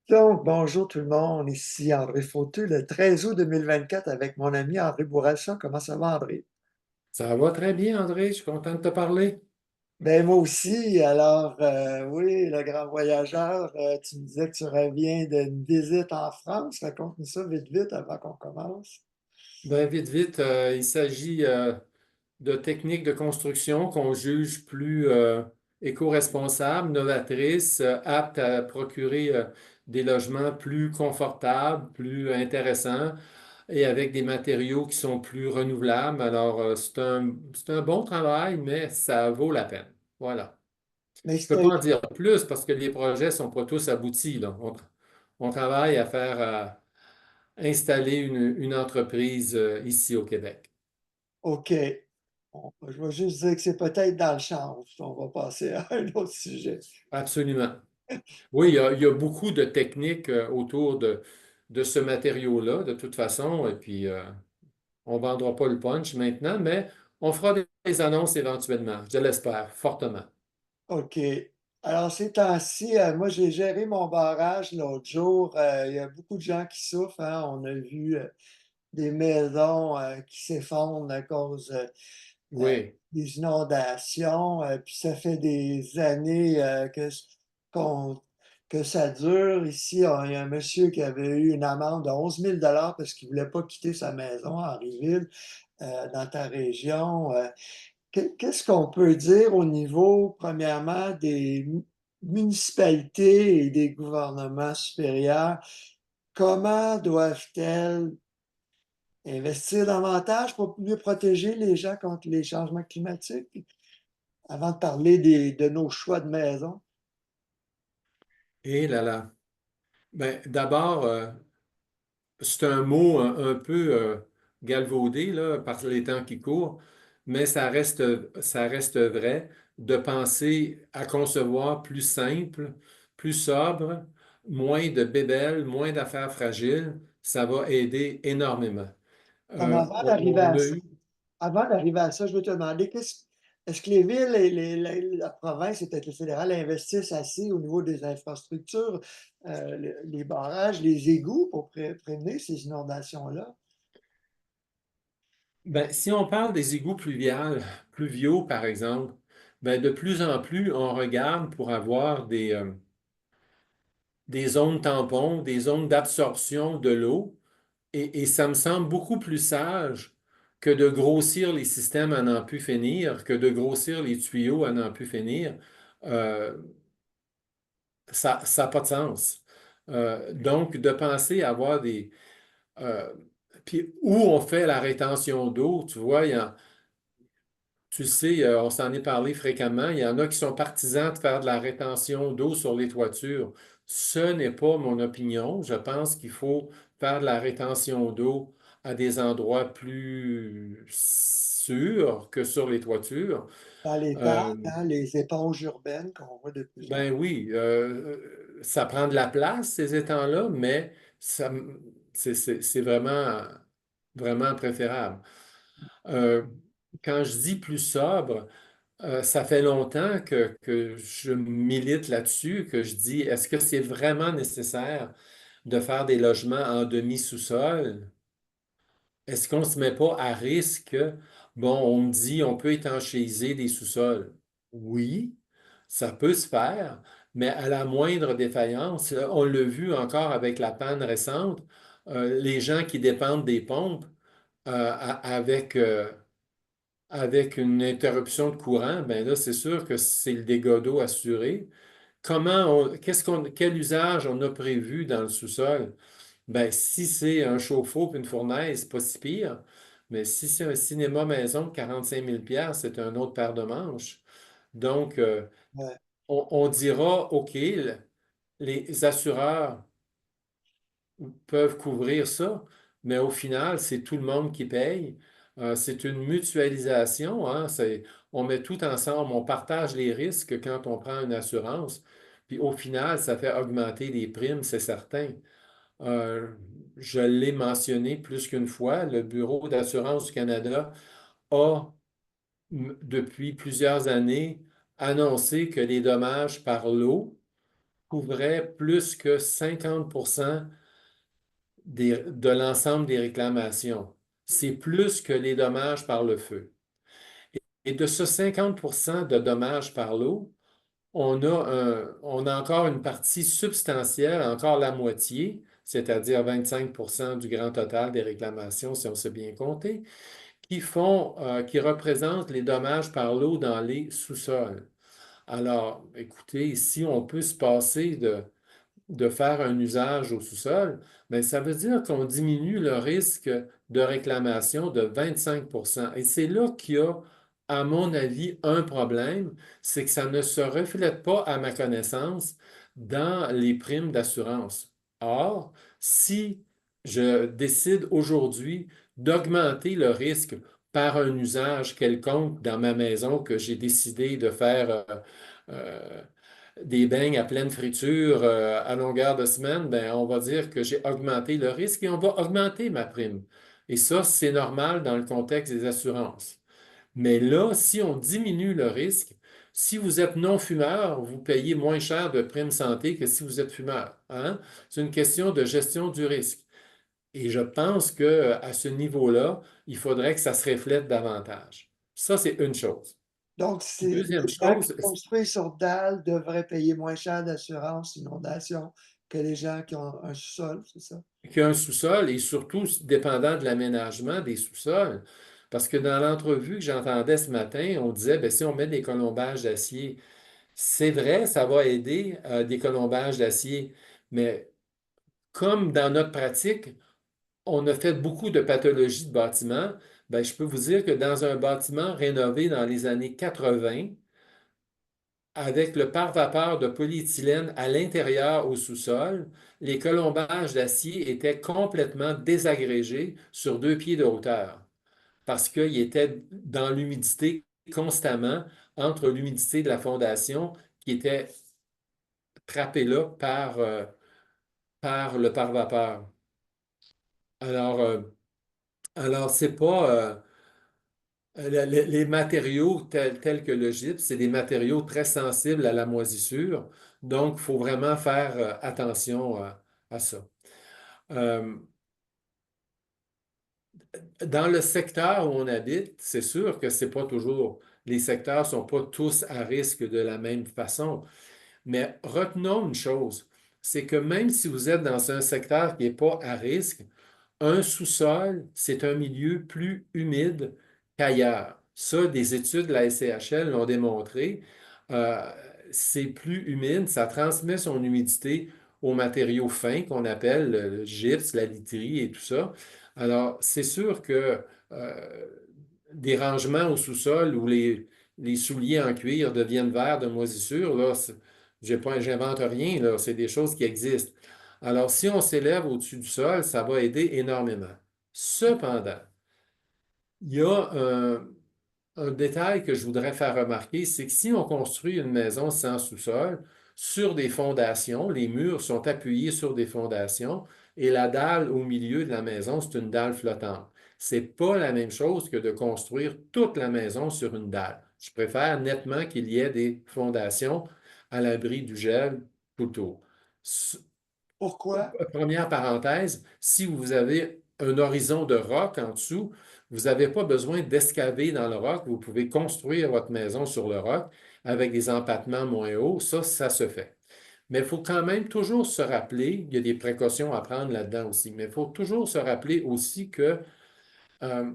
Donc, bonjour tout le monde, ici André Fauteux, le 13 août 2024 avec mon ami André Bourassa. Comment ça va, André? Ça va très bien, André. Je suis content de te parler. Ben, moi aussi. Alors, oui, le grand voyageur, tu me disais que tu reviens d'une visite en France. Raconte-nous ça vite, vite avant qu'on commence. Ben, vite, vite, il s'agit de techniques de construction qu'on juge plus éco-responsables, novatrices, aptes à procurer des logements plus confortables, plus intéressants et avec des matériaux qui sont plus renouvelables. Alors, c'est un bon travail, mais ça vaut la peine. Voilà. Mais Je ne peux pas en dire plus parce que les projets ne sont pas tous aboutis, là. On travaille à faire installer une entreprise ici au Québec. OK. Bon, je vais juste dire que c'est peut-être dans le champ. On va passer à un autre sujet. Absolument. Oui, il y a beaucoup de techniques autour de ce matériau-là, de toute façon, et puis on ne vendra pas le punch maintenant, mais on fera des annonces éventuellement, je l'espère, fortement. OK. Alors, ces temps-ci, moi, j'ai géré mon barrage l'autre jour. Il y a beaucoup de gens qui souffrent, hein. On a vu des maisons qui s'effondrent à cause Oui. des inondations. Puis ça fait des années qu'on- que ça dure. Ici, il y a un monsieur qui avait eu une amende de 11 000 parce qu'il ne voulait pas quitter sa maison à Henryville, dans ta région. Qu'est-ce qu'on peut dire au niveau, premièrement, des municipalités et des gouvernements supérieurs? Comment doivent-elles investir davantage pour mieux protéger les gens contre les changements climatiques? Avant de parler de nos choix de maison. Et là là. Ben, d'abord, c'est un mot un peu galvaudé là, par les temps qui courent, mais ça reste vrai de penser à concevoir plus simple, plus sobre, moins de bébelles, moins d'affaires fragiles. Ça va aider énormément. Comme avant On, d'arriver on à a ça, eu, je veux te demander, est-ce que les villes et la province et peut-être le fédéral investissent assez au niveau des infrastructures, les barrages, les égouts pour prévenir ces inondations-là? ben, si on parle des égouts pluviaux, par exemple, ben, de plus en plus, on regarde pour avoir des zones tampons, des zones d'absorption de l'eau. Et ça me semble beaucoup plus sage que de grossir les systèmes à n'en plus finir, que de grossir les tuyaux à n'en plus finir. Euh, ça n'a pas de sens. Donc, de penser à avoir des... euh, puis où on fait la rétention d'eau, tu vois, tu sais, on s'en est parlé fréquemment. Il y en a qui sont partisans de faire de la rétention d'eau sur les toitures. Ce n'est pas mon opinion. Je pense qu'il faut faire de la rétention d'eau à des endroits plus sûrs que sur les toitures. Dans les Euh, parcs, hein, les éponges urbaines qu'on voit de plus en ben oui, ça prend de la place, ces étangs-là, mais c'est vraiment, vraiment préférable. Euh, Quand je dis plus sobre, ça fait longtemps que je milite là-dessus, que je dis, est-ce que c'est vraiment nécessaire de faire des logements en demi-sous-sol? Est-ce qu'on ne se met pas à risque? Bon, on me dit, on peut étanchéiser des sous-sols. Oui, ça peut se faire, mais à la moindre défaillance, on l'a vu encore avec la panne récente, les gens qui dépendent des pompes avec une interruption de courant, ben là, c'est sûr que c'est le dégât d'eau assuré. Quel usage on a prévu dans le sous-sol? Ben, si c'est un chauffe-eau puis une fournaise, c'est pas si pire. Mais si c'est un cinéma maison de 45 000 c'est un autre paire de manches. Donc, ouais. on dira, OK, les assureurs peuvent couvrir ça, mais au final, c'est tout le monde qui paye. C'est une mutualisation, hein, on met tout ensemble, on partage les risques quand on prend une assurance. Puis au final, ça fait augmenter les primes, c'est certain. Euh, je l'ai mentionné plus qu'une fois, le Bureau d'assurance du Canada a, depuis plusieurs années, annoncé que les dommages par l'eau couvrait plus que 50% de l'ensemble des réclamations. C'est plus que les dommages par le feu. Et de ce 50% de dommages par l'eau, on a encore une partie substantielle, encore la moitié, c'est-à-dire 25% du grand total des réclamations, si on sait bien compter, qui représentent les dommages par l'eau dans les sous-sols. Alors, écoutez, si on peut se passer de faire un usage au sous-sol, bien, ça veut dire qu'on diminue le risque de réclamation de 25%. Et c'est là qu'il y a, à mon avis, un problème, c'est que ça ne se reflète pas, à ma connaissance, dans les primes d'assurance. Or, si je décide aujourd'hui d'augmenter le risque par un usage quelconque dans ma maison que j'ai décidé de faire euh, des beignes à pleine friture à longueur de semaine, ben, on va dire que j'ai augmenté le risque et on va augmenter ma prime. Et ça, c'est normal dans le contexte des assurances. Mais là, si on diminue le risque, si vous êtes non-fumeur, vous payez moins cher de prime santé que si vous êtes fumeur, hein? C'est une question de gestion du risque. Et je pense qu'à ce niveau-là, il faudrait que ça se reflète davantage. Ça, c'est une chose. Donc, c'est Deuxième les gens qui chose, construisent sur dalle devraient payer moins cher d'assurance inondation que les gens qui ont un sous-sol, c'est ça? qu'un sous-sol et surtout dépendant de l'aménagement des sous-sols. Parce que dans l'entrevue que j'entendais ce matin, on disait, ben, si on met des colombages d'acier, c'est vrai, ça va aider des colombages d'acier, mais comme dans notre pratique, on a fait beaucoup de pathologies de bâtiments, ben, je peux vous dire que dans un bâtiment rénové dans les années 80, avec le pare-vapeur de polyéthylène à l'intérieur au sous-sol, les colombages d'acier étaient complètement désagrégés sur 2 pieds de hauteur parce qu'ils étaient dans l'humidité constamment entre l'humidité de la fondation qui était trappée là par le pare-vapeur. Alors, alors c'est pas les matériaux tels que le gypse, c'est des matériaux très sensibles à la moisissure, donc il faut vraiment faire attention à ça. Euh, Dans le secteur où on habite, c'est sûr que c'est pas toujours, les secteurs ne sont pas tous à risque de la même façon, mais retenons une chose, c'est que même si vous êtes dans un secteur qui n'est pas à risque, un sous-sol, c'est un milieu plus humide qu'ailleurs. Ça, des études de la SCHL l'ont démontré. Euh, c'est plus humide, ça transmet son humidité aux matériaux fins qu'on appelle le gypse, la literie et tout ça. Alors, c'est sûr que euh, des rangements au sous-sol où les souliers en cuir deviennent verts de moisissure, là, j'invente rien, là, c'est des choses qui existent. Alors, si on s'élève au-dessus du sol, ça va aider énormément. Cependant, il y a un détail que je voudrais faire remarquer, c'est que si on construit une maison sans sous-sol, sur des fondations, les murs sont appuyés sur des fondations et la dalle au milieu de la maison, c'est une dalle flottante. C'est pas la même chose que de construire toute la maison sur une dalle. Je préfère nettement qu'il y ait des fondations à l'abri du gel tout autour. Pourquoi? Première parenthèse, si vous avez un horizon de roc en dessous, vous n'avez pas besoin d'excaver dans le roc. Vous pouvez construire votre maison sur le roc avec des empattements moins hauts. Ça se fait. Mais il faut quand même toujours se rappeler, il y a des précautions à prendre là-dedans aussi, mais il faut toujours se rappeler aussi que euh,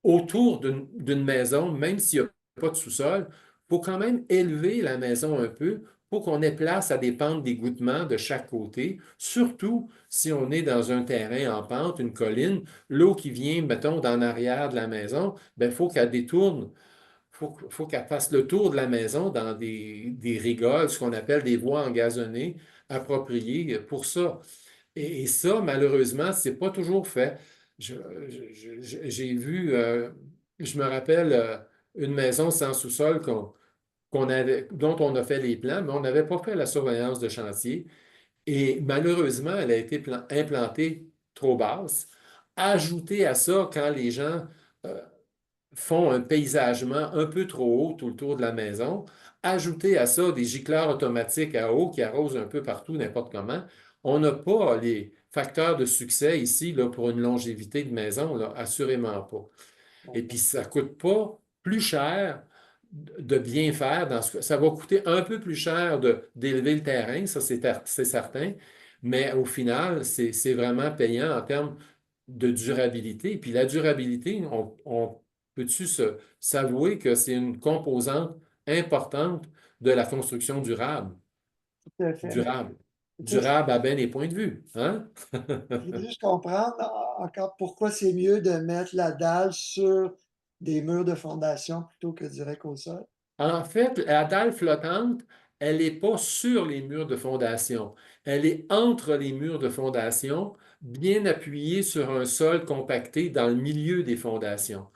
autour d'une maison, même s'il n'y a pas de sous-sol, il faut quand même élever la maison un peu pour qu'on ait place à des pentes d'égouttement de chaque côté, surtout si on est dans un terrain en pente, une colline, l'eau qui vient, mettons, d'en arrière de la maison, il faut qu'elle détourne, faut qu'elle fasse le tour de la maison dans des rigoles, ce qu'on appelle des voies engazonnées appropriées pour ça. Et ça, malheureusement, c'est pas toujours fait. Je- j'ai vu, je me rappelle une maison sans sous-sol dont on a fait les plans, mais on n'avait pas fait la surveillance de chantier. Et malheureusement, elle a été implantée trop basse. Ajouté à ça, quand les gens euh, font un paysagement un peu trop haut tout le tour de la maison, Ajouter à ça des gicleurs automatiques à eau qui arrosent un peu partout, n'importe comment, on n'a pas les facteurs de succès ici là, pour une longévité de maison, là, assurément pas. Et puis, ça ne coûte pas plus cher de bien faire. Ça va coûter un peu plus cher d'élever le terrain, ça c'est certain, mais au final, c'est vraiment payant en termes de durabilité. Puis la durabilité, on peut-tu s'avouer que c'est une composante importante de la construction durable? Tout à fait. Mais Durable. tu sais, Durable à bien des points de vue, hein? je veux juste comprendre encore pourquoi c'est mieux de mettre la dalle sur des murs de fondation plutôt que direct au sol. En fait, la dalle flottante, elle n'est pas sur les murs de fondation. Elle est entre les murs de fondation, bien appuyée sur un sol compacté dans le milieu des fondations.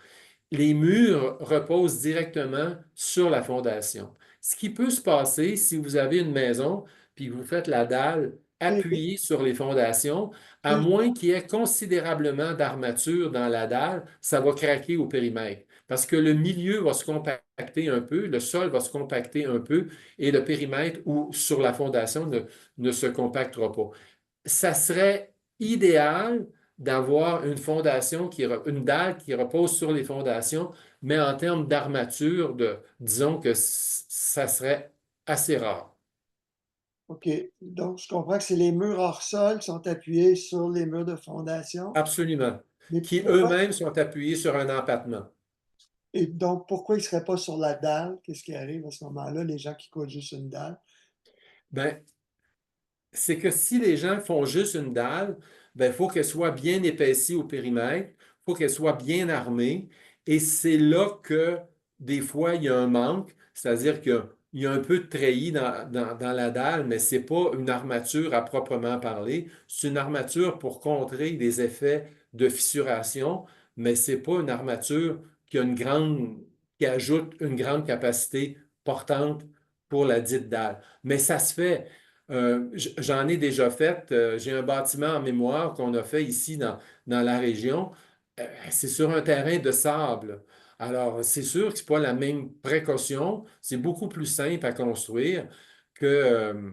Les murs reposent directement sur la fondation. Ce qui peut se passer si vous avez une maison puis vous faites la dalle Ok, appuyée sur les fondations, à ok, moins qu'il y ait considérablement d'armature dans la dalle, ça va craquer au périmètre. Parce que le milieu va se compacter un peu, le sol va se compacter un peu et le périmètre ou sur la fondation ne se compactera pas. Ça serait idéal d'avoir une fondation une dalle qui repose sur les fondations, mais en termes d'armature, disons que ça serait assez rare. ok. Donc, je comprends que c'est les murs hors sol qui sont appuyés sur les murs de fondation. Absolument. Mais Qui pourquoi, eux-mêmes sont appuyés sur un empattement. et donc, pourquoi ils ne seraient pas sur la dalle? Qu'est-ce qui arrive à ce moment-là, les gens qui coulent juste une dalle? Ben, c'est que si les gens font juste une dalle, ben, il faut qu'elle soit bien épaissie au périmètre, il faut qu'elle soit bien armée, et c'est là que des fois il y a un manque, c'est-à-dire qu'il y a un peu de treillis dans la dalle, mais ce n'est pas une armature à proprement parler. C'est une armature pour contrer des effets de fissuration, mais ce n'est pas une armature qui a qui ajoute une grande capacité portante pour la dite dalle. Mais ça se fait. J'en ai déjà fait. J'ai un bâtiment en mémoire qu'on a fait ici dans la région. C'est sur un terrain de sable. Alors, c'est sûr que ce n'est pas la même précaution. C'est beaucoup plus simple à construire que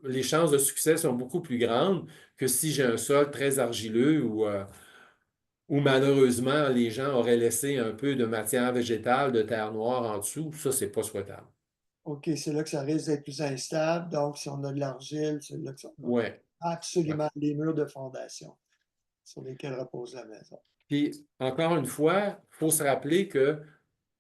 les chances de succès sont beaucoup plus grandes que si j'ai un sol très argileux où malheureusement les gens auraient laissé un peu de matière végétale, de terre noire en dessous. Ça, c'est pas souhaitable. OK, c'est là que ça risque d'être plus instable. Donc, si on a de l'argile, c'est là que ça va. Ouais. Ouais. Absolument les murs de fondation sur lesquels repose la maison. Puis, encore une fois, il faut se rappeler que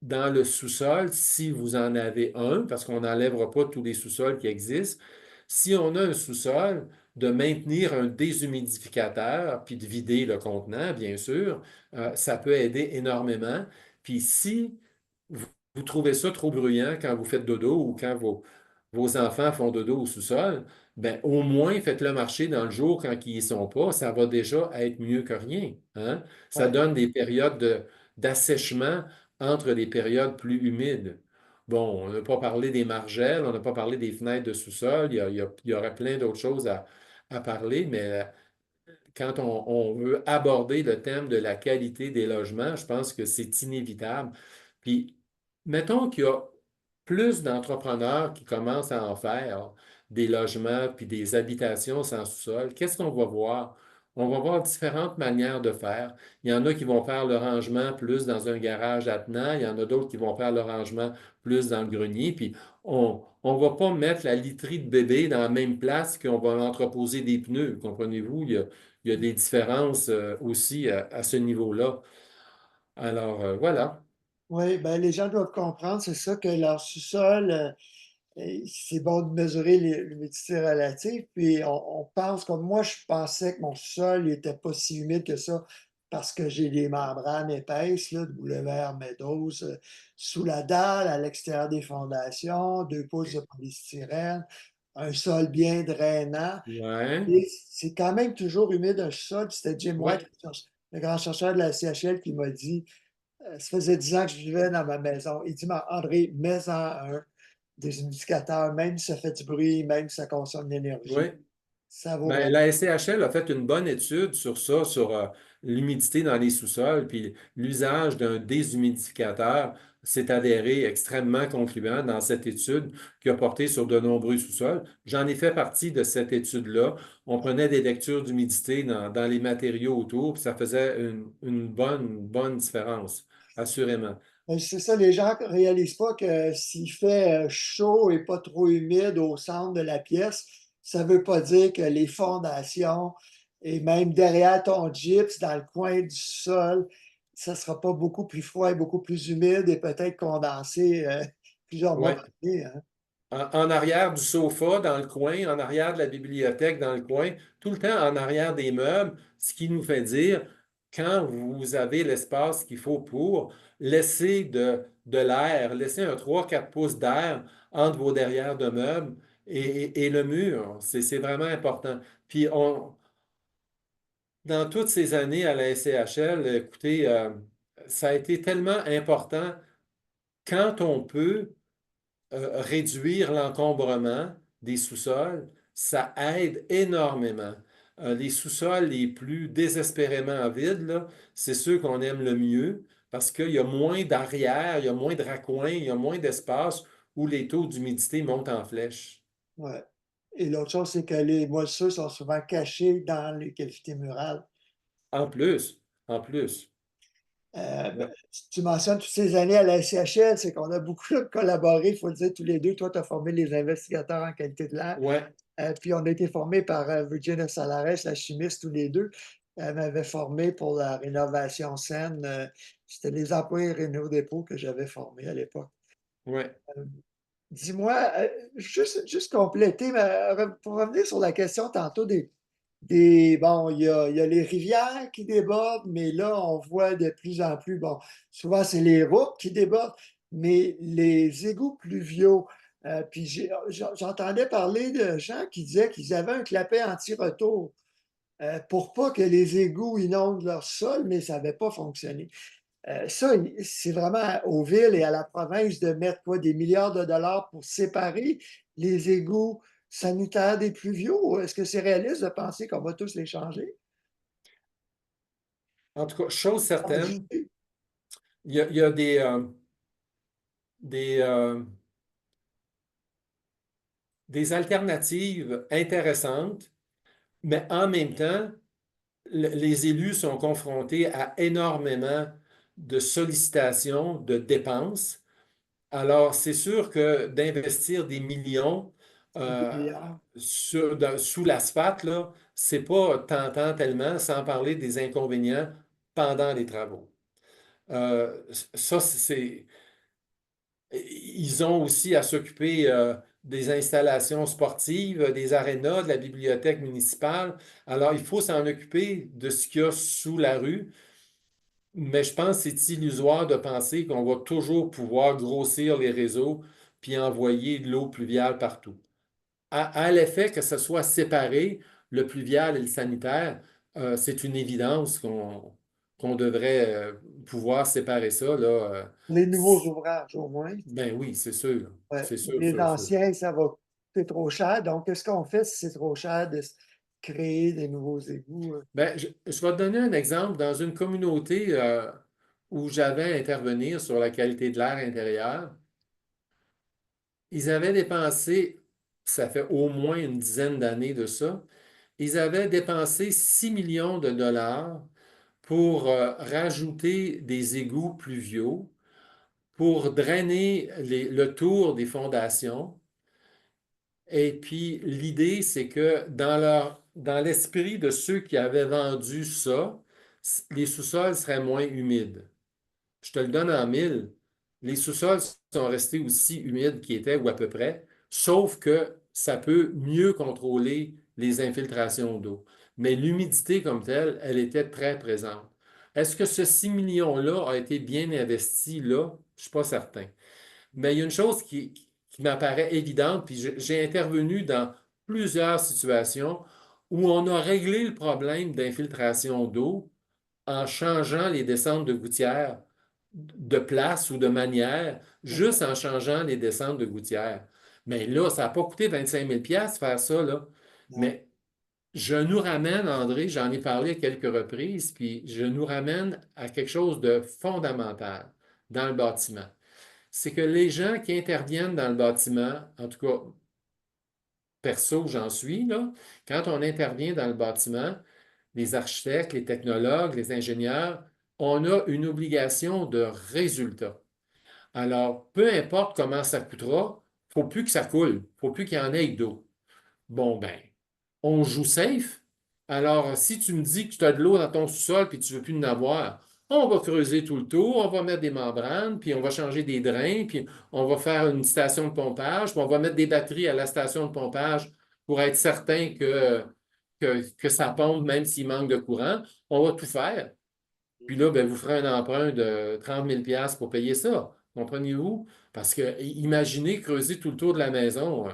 dans le sous-sol, si vous en avez un, parce qu'on n'enlèvera pas tous les sous-sols qui existent, si on a un sous-sol, de maintenir un déshumidificateur, puis de vider le contenant, bien sûr, ça peut aider énormément. Puis si vous trouvez ça trop bruyant quand vous faites dodo ou quand vos enfants font dodo au sous-sol, ben, au moins faites-le marcher dans le jour quand ils n'y sont pas. Ça va déjà être mieux que rien, hein? Ça Ouais, donne des périodes d'assèchement entre les périodes plus humides. Bon, on n'a pas parlé des margelles, on n'a pas parlé des fenêtres de sous-sol, il y aurait plein d'autres choses à parler, mais quand on veut aborder le thème de la qualité des logements, je pense que c'est inévitable. Puis, mettons qu'il y a plus d'entrepreneurs qui commencent à en faire des logements puis des habitations sans sous-sol. Qu'est-ce qu'on va voir? On va voir différentes manières de faire. Il y en a qui vont faire le rangement plus dans un garage attenant, il y en a d'autres qui vont faire le rangement plus dans le grenier. Puis, on ne va pas mettre la literie de bébé dans la même place qu'on va entreposer des pneus. Comprenez-vous? Il y a des différences aussi à ce niveau-là. Alors, voilà. ouais, ben, les gens doivent comprendre, c'est ça, que leur sous-sol, c'est bon de mesurer l'humidité relative. Puis on pense, comme moi, je pensais que mon sol n'était pas si humide que ça parce que j'ai des membranes épaisses là, de Boulevard Meadows sous la dalle, à l'extérieur des fondations, 2 pouces de polystyrène, un sol bien drainant. Ouais, Et c'est quand même toujours humide un sol. C'était Jim White, ouais, le grand chercheur de la CHL, qui m'a dit, ça faisait 10 ans que je vivais dans ma maison. Il dit, André, mets-en un déshumidificateur, même si ça fait du bruit, même si ça consomme de l'énergie. ouais. Ça vaut Ben, vraiment. la SCHL a fait une bonne étude sur ça, sur l'humidité dans les sous-sols, puis l'usage d'un déshumidificateur. s'est avéré extrêmement concluant dans cette étude qui a porté sur de nombreux sous-sols. J'en ai fait partie de cette étude-là. On prenait des lectures d'humidité dans les matériaux autour, puis ça faisait une bonne différence, assurément. C'est ça, les gens ne réalisent pas que s'il fait chaud et pas trop humide au centre de la pièce, ça ne veut pas dire que les fondations et même derrière ton gyps, dans le coin du sol, ça ne sera pas beaucoup plus froid et beaucoup plus humide et peut-être condensé plusieurs mois Oui. par année, hein. En arrière du sofa, dans le coin, en arrière de la bibliothèque, dans le coin, tout le temps en arrière des meubles, ce qui nous fait dire, quand vous avez l'espace qu'il faut pour, laissez de l'air, laissez un 3-4 pouces d'air entre vos derrières de meubles et le mur. C'est vraiment important. Puis, dans toutes ces années à la SCHL, écoutez, ça a été tellement important quand on peut réduire l'encombrement des sous-sols, ça aide énormément. Les sous-sols les plus désespérément vides, là, c'est ceux qu'on aime le mieux parce qu'il y a moins d'arrière, il y a moins de raccoins, il y a moins d'espace où les taux d'humidité montent en flèche. Ouais. Et l'autre chose, c'est que les moisissures sont souvent cachées dans les cavités murales. En plus, en plus. Ben, tu mentionnes toutes ces années à la SCHL, c'est qu'on a beaucoup collaboré, il faut le dire, tous les deux. Toi, tu as formé les investigateurs en qualité de l'air. Ouais, Puis on a été formés par Virginia Salares, la chimiste, tous les deux. Elle m'avait formé pour la rénovation saine. C'était les employés Réno Dépôt que j'avais formés à l'époque. ouais. Euh, Dis-moi, juste compléter, pour revenir sur la question tantôt bon, il y a les rivières qui débordent, mais là, on voit de plus en plus, bon, souvent c'est les routes qui débordent, mais les égouts pluviaux. Puis j'entendais parler de gens qui disaient qu'ils avaient un clapet anti-retour pour pas que les égouts inondent leur sol, mais ça n'avait pas fonctionné. Ça, c'est vraiment aux villes et à la province de mettre quoi, des milliards de dollars pour séparer les égouts sanitaires des pluviaux. Est-ce que c'est réaliste de penser qu'on va tous les changer? En tout cas, chose certaine, Ajuster? il y a des, des alternatives intéressantes, mais en même temps, les élus sont confrontés à énormément de sollicitations, de dépenses. Alors, c'est sûr que d'investir des millions Des euh, milliards. sous l'asphalte, là, c'est pas tentant tellement, sans parler des inconvénients pendant les travaux. Euh, Ça, ils ont aussi à s'occuper des installations sportives, des arénas, de la bibliothèque municipale. Alors, il faut s'en occuper de ce qu'il y a sous la rue, mais je pense que c'est illusoire de penser qu'on va toujours pouvoir grossir les réseaux puis envoyer de l'eau pluviale partout. À l'effet que ce soit séparé, le pluvial et le sanitaire, c'est une évidence qu'on devrait pouvoir séparer ça, là. Les nouveaux ouvrages, au moins. Ben oui, c'est sûr. Ouais. C'est sûr, Les sûr, sûr. anciens, ça va coûter trop cher. Donc, qu'est-ce qu'on fait si c'est trop cher de créer des nouveaux égouts? Ben, je vais te donner un exemple. Dans une communauté où j'avais à intervenir sur la qualité de l'air intérieur, ils avaient dépensé, ça fait au moins une dizaine d'années de ça, ils avaient dépensé 6 millions de dollars pour rajouter des égouts pluviaux, pour drainer le tour des fondations. Et puis, l'idée, c'est que dans l'esprit de ceux qui avaient vendu ça, les sous-sols seraient moins humides. Je te le donne en mille. Les sous-sols sont restés aussi humides qu'ils étaient, ou à peu près, sauf que ça peut mieux contrôler les infiltrations d'eau. Mais l'humidité comme telle, elle était très présente. Est-ce que ce 6 millions-là a été bien investi là? Je ne suis pas certain. Mais il y a une chose qui m'apparaît évidente, puis j'ai intervenu dans plusieurs situations où on a réglé le problème d'infiltration d'eau en changeant les descentes de gouttières de place ou de manière, juste en changeant les descentes de gouttières. Mais là, ça n'a pas coûté 25 000 faire ça, là. Non. Mais je nous ramène, André, j'en ai parlé à quelques reprises, puis je nous ramène à quelque chose de fondamental dans le bâtiment. c'est que les gens qui interviennent dans le bâtiment, en tout cas, perso, j'en suis, là, quand on intervient dans le bâtiment, les architectes, les technologues, les ingénieurs, on a une obligation de résultat. Alors, peu importe comment ça coûtera, il ne faut plus que ça coule, il ne faut plus qu'il y en ait d'eau. Bon, ben, on joue safe. Alors, si tu me dis que tu as de l'eau dans ton sous-sol et tu ne veux plus en avoir, on va creuser tout le tour, on va mettre des membranes, puis on va changer des drains, puis on va faire une station de pompage, puis on va mettre des batteries à la station de pompage pour être certain que ça pompe même s'il manque de courant. On va tout faire. Puis là, ben, vous ferez un emprunt de 30 000 pour payer ça. Comprenez-vous? Parce que imaginez creuser tout le tour de la maison.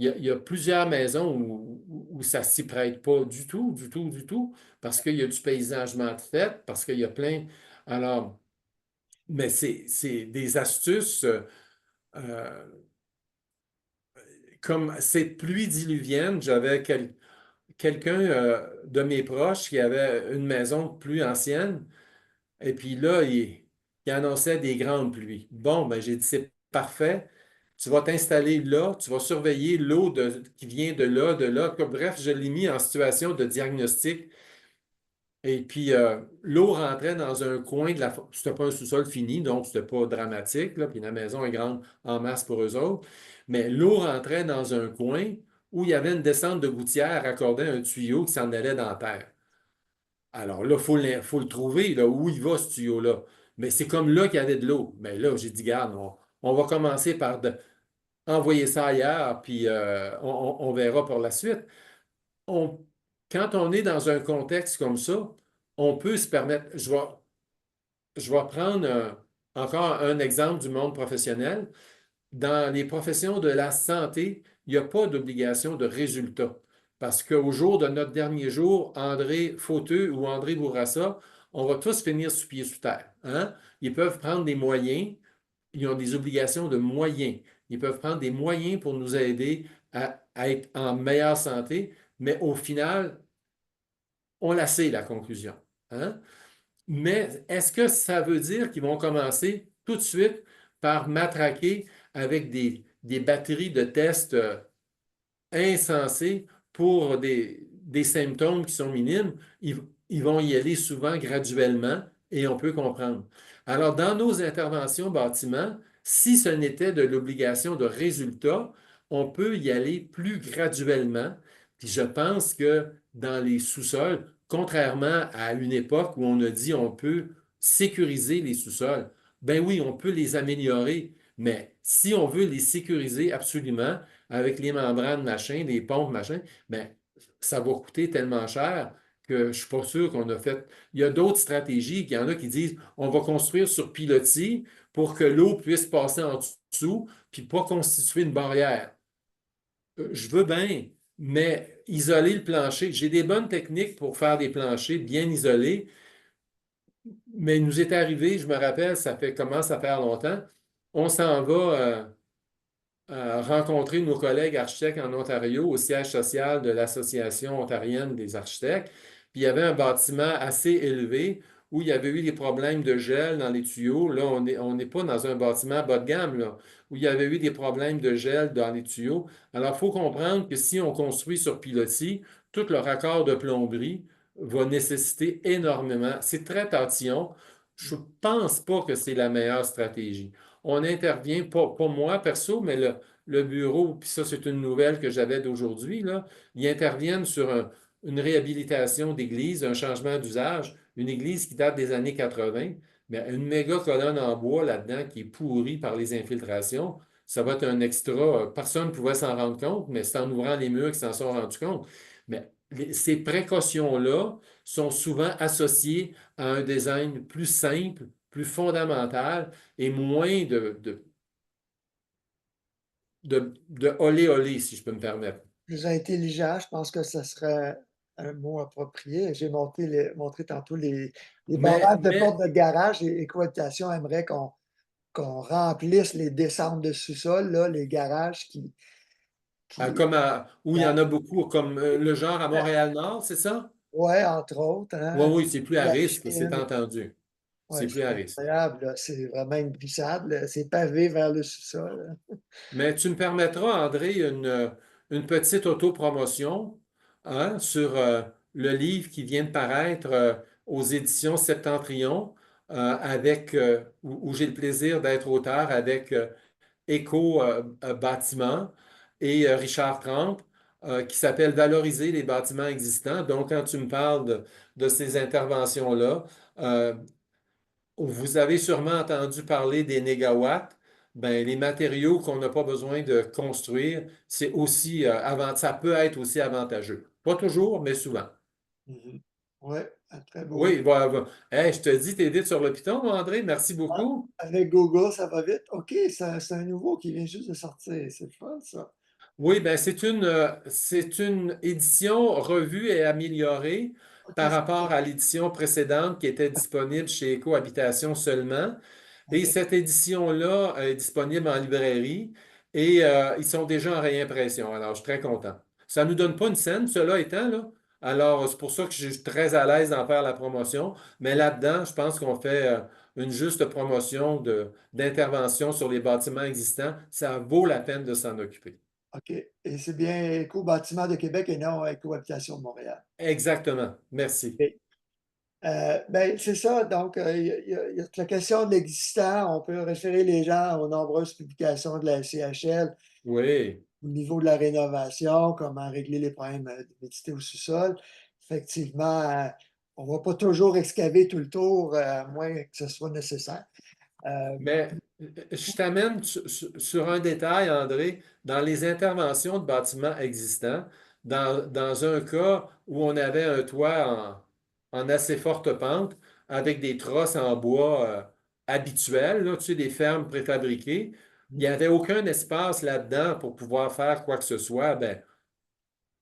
Il y a plusieurs maisons où ça ne s'y prête pas du tout, du tout, du tout, parce qu'il y a du paysagement de fait, parce qu'il y a plein. Alors, mais c'est des astuces euh, comme cette pluie diluvienne. J'avais quelqu'un de mes proches qui avait une maison plus ancienne. Et puis là, il annonçait des grandes pluies. Bon, ben, j'ai dit, c'est parfait. Tu vas t'installer là, tu vas surveiller l'eau qui vient de là, de là. Bref, je l'ai mis en situation de diagnostic. Et puis, l'eau rentrait dans un coin de la... C'était pas un sous-sol fini, donc c'était pas dramatique, là, puis la maison est grande en masse pour eux autres. Mais l'eau rentrait dans un coin où il y avait une descente de gouttière raccordée à un tuyau qui s'en allait dans la terre. Alors là, faut le trouver, là, où il va, ce tuyau-là. Mais c'est comme là qu'il y avait de l'eau. Mais là, j'ai dit, garde, on va commencer par envoyer ça ailleurs, puis on verra par la suite. On- Quand on est dans un contexte comme ça, on peut se permettre. Je vais prendre encore un exemple du monde professionnel. Dans les professions de la santé, il n'y a pas d'obligation de résultat. Parce qu'au jour de notre dernier jour, André Fauteux ou André Bourassa, on va tous finir sous pied sous terre. Hein? Ils peuvent prendre des moyens, ils ont des obligations de moyens. Ils peuvent prendre des moyens pour nous aider à être en meilleure santé, mais au final, on la sait, la conclusion. Hein? Mais est-ce que ça veut dire qu'ils vont commencer tout de suite par matraquer avec des batteries de tests insensés pour des symptômes qui sont minimes? Ils vont y aller souvent graduellement et on peut comprendre. Alors, dans nos interventions bâtiments, si ce n'était de l'obligation de résultat, on peut y aller plus graduellement. Puis je pense que dans les sous-sols, contrairement à une époque où on a dit on peut sécuriser les sous-sols, ben oui, on peut les améliorer, mais si on veut les sécuriser absolument avec les membranes, machin, les pompes, machin, ben ça va coûter tellement cher que je ne suis pas sûr qu'on a fait. Il y a d'autres stratégies, il y en a qui disent on va construire sur pilotis pour que l'eau puisse passer en dessous puis pas constituer une barrière. Je veux bien, mais isoler le plancher. J'ai des bonnes techniques pour faire des planchers bien isolés, mais il nous est arrivé, je me rappelle, commence à faire longtemps, on s'en va rencontrer nos collègues architectes en Ontario au siège social de l'Association ontarienne des architectes. Puis il y avait un bâtiment assez élevé où il y avait eu des problèmes de gel dans les tuyaux. Là, on n'est pas dans un bâtiment bas de gamme, là, où il y avait eu des problèmes de gel dans les tuyaux. Alors, il faut comprendre que si on construit sur pilotis, tout le raccord de plomberie va nécessiter énormément. C'est très tatillon. Je ne pense pas que c'est la meilleure stratégie. On intervient, pas moi perso, mais le bureau, puis ça, c'est une nouvelle que j'avais d'aujourd'hui, là, ils interviennent sur une réhabilitation d'église, un changement d'usage, une église qui date des années 80, mais une méga colonne en bois là-dedans qui est pourrie par les infiltrations. Ça va être un extra. Personne ne pouvait s'en rendre compte, mais c'est en ouvrant les murs qu'ils s'en sont rendus compte. Mais ces précautions-là sont souvent associées à un design plus simple, plus fondamental et moins de olé olé, si je peux me permettre. Plus intelligent, je pense que ce serait un mot approprié. J'ai montré tantôt les Mais, barrages de portes mais de garage et Écohabitation aimerait qu'on remplisse les descentes de sous-sol, là, les garages qui où il y en a beaucoup, comme le genre à Montréal-Nord, c'est ça? ouais, entre autres, Oui, hein, oui, c'est plus à la risque, c'est Chine. entendu. C'est Ouais, plus à c'est risque. incroyable, là. C'est vraiment une glissade, là. C'est pavé vers le sous-sol, là. Mais tu me permettras, André, une petite autopromotion hein, sur le livre qui vient de paraître aux éditions Septentrion, où j'ai le plaisir d'être auteur avec Éco Bâtiment et Richard Trempe, qui s'appelle Valoriser les bâtiments existants. Donc, quand tu me parles de ces interventions-là, euh, vous avez sûrement entendu parler des négawatts. Ben, les matériaux qu'on n'a pas besoin de construire, ça peut être aussi avantageux. Pas toujours, mais souvent. Mhm. Ouais, un très beau livre. Oui, hey, je te dis, t'es vite sur le piton, moi, André. Merci Ah, beaucoup. avec Google, ça va vite. OK, c'est un nouveau qui vient juste de sortir. C'est le fun, ça. Oui, ben c'est une édition revue et améliorée OK, par rapport à l'édition précédente qui était disponible chez Cohabitation seulement. Et OK, cette édition-là est disponible en librairie et ils sont déjà en réimpression. Alors, je suis très content. Ça ne nous donne pas une scène, cela étant, là. Alors, c'est pour ça que je suis très à l'aise d'en faire la promotion. Mais là-dedans, je pense qu'on fait une juste promotion d'intervention sur les bâtiments existants. Ça vaut la peine de s'en occuper. OK. Et c'est bien Éco-Bâtiment de Québec et non Éco-Habitation de Montréal. Exactement. Merci. OK. Ben, c'est ça. Donc, il y a la question de l'existant. On peut référer les gens aux nombreuses publications de la CHL Oui. au niveau de la rénovation, comment régler les problèmes d'humidité au sous-sol. Effectivement, on ne va pas toujours excaver tout le tour, à moins que ce soit nécessaire. Euh, Mais je t'amène sur un détail, André. Dans les interventions de bâtiments existants, dans un cas où on avait un toit en assez forte pente, avec des trosses en bois habituels, là, tu sais, des fermes préfabriquées, il n'y avait aucun espace là-dedans pour pouvoir faire quoi que ce soit. Ben,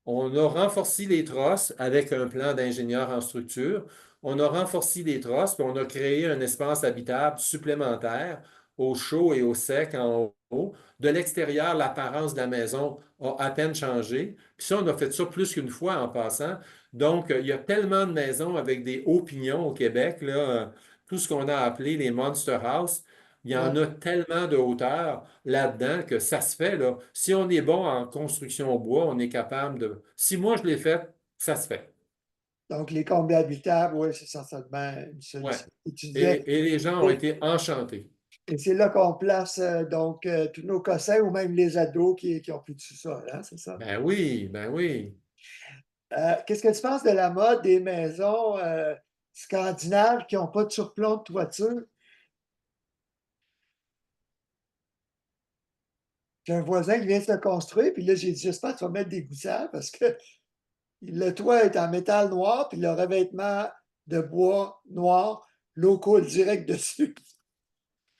on a renforcé les trosses avec un plan d'ingénieur en structure. On a renforcé les trosses, puis on a créé un espace habitable supplémentaire au chaud et au sec en haut. De l'extérieur, l'apparence de la maison a à peine changé. Puis ça, on a fait ça plus qu'une fois en passant. Donc, il y a tellement de maisons avec des hauts pignons au Québec, là, tout ce qu'on a appelé les Monster House. Il y en ouais. a tellement de hauteur là-dedans que ça se fait, là. Si on est bon en construction au bois, on est capable de. Si moi je l'ai fait, ça se fait. Donc, les combles habitables, oui, c'est certainement une Ouais. solution. Et tu disais, Et les gens ont et, été enchantés. et c'est là qu'on place donc tous nos cossins ou même les ados qui ont plus de sous-sol, hein, c'est ça? Ben oui, ben oui. Qu'est-ce que tu penses de la mode des maisons scandinaves qui n'ont pas de surplomb de toiture? J'ai un voisin qui vient de se construire, puis là, j'ai dit, j'espère que tu vas mettre des gouttières parce que le toit est en métal noir, puis le revêtement de bois noir, l'eau coule direct dessus.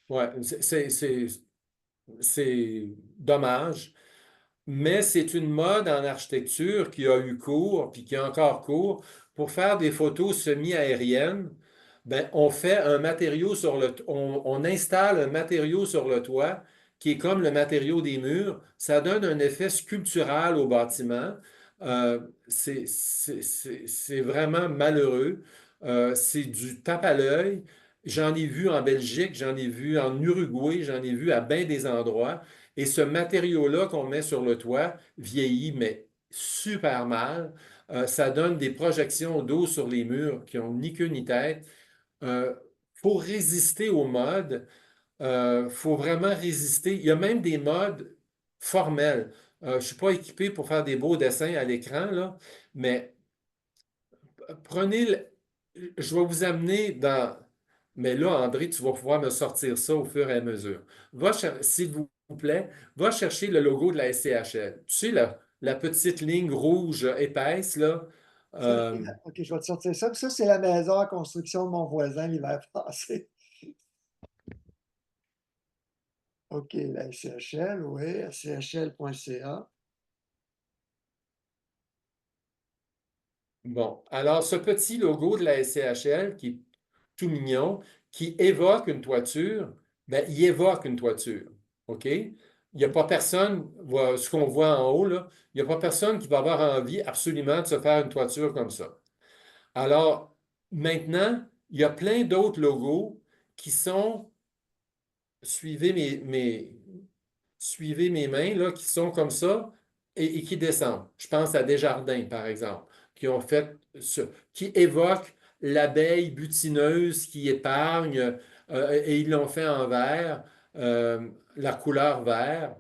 Ouais, c'est dommage. Mais c'est une mode en architecture qui a eu cours, puis qui a encore cours. Pour faire des photos semi-aériennes, ben, on fait un matériau on installe un matériau sur le toit qui est comme le matériau des murs. Ça donne un effet sculptural au bâtiment. C'est vraiment malheureux. C'est du tape à l'œil. J'en ai vu en Belgique, j'en ai vu en Uruguay, j'en ai vu à bien des endroits. Et ce matériau-là qu'on met sur le toit vieillit, mais super mal. Ça donne des projections d'eau sur les murs qui n'ont ni queue ni tête. Pour résister aux modes, il faut vraiment résister. Il y a même des modes formels. Je ne suis pas équipé pour faire des beaux dessins à l'écran, là, mais prenez je vais vous amener dans. Mais là, André, tu vas pouvoir me sortir ça au fur et à mesure. S'il vous plaît, va chercher le logo de la SCHL. Tu sais, la petite ligne rouge épaisse, là. Ça, Euh, OK, je vais te sortir ça. Puis ça, c'est la maison en construction de mon voisin l'hiver passé. OK, la SCHL, oui, schl.ca. bon, alors ce petit logo de la SCHL qui est tout mignon, qui évoque une toiture, ben, il évoque une toiture. OK? Il n'y a pas personne, ce qu'on voit en haut, là, il n'y a pas personne qui va avoir envie absolument de se faire une toiture comme ça. Alors, maintenant, il y a plein d'autres logos qui sont, suivez suivez mes mains, là, qui sont comme ça et qui descendent. Je pense à Desjardins, par exemple, qui ont fait ce, qui évoquent l'abeille butineuse qui épargne, et ils l'ont fait en vert, la couleur vert.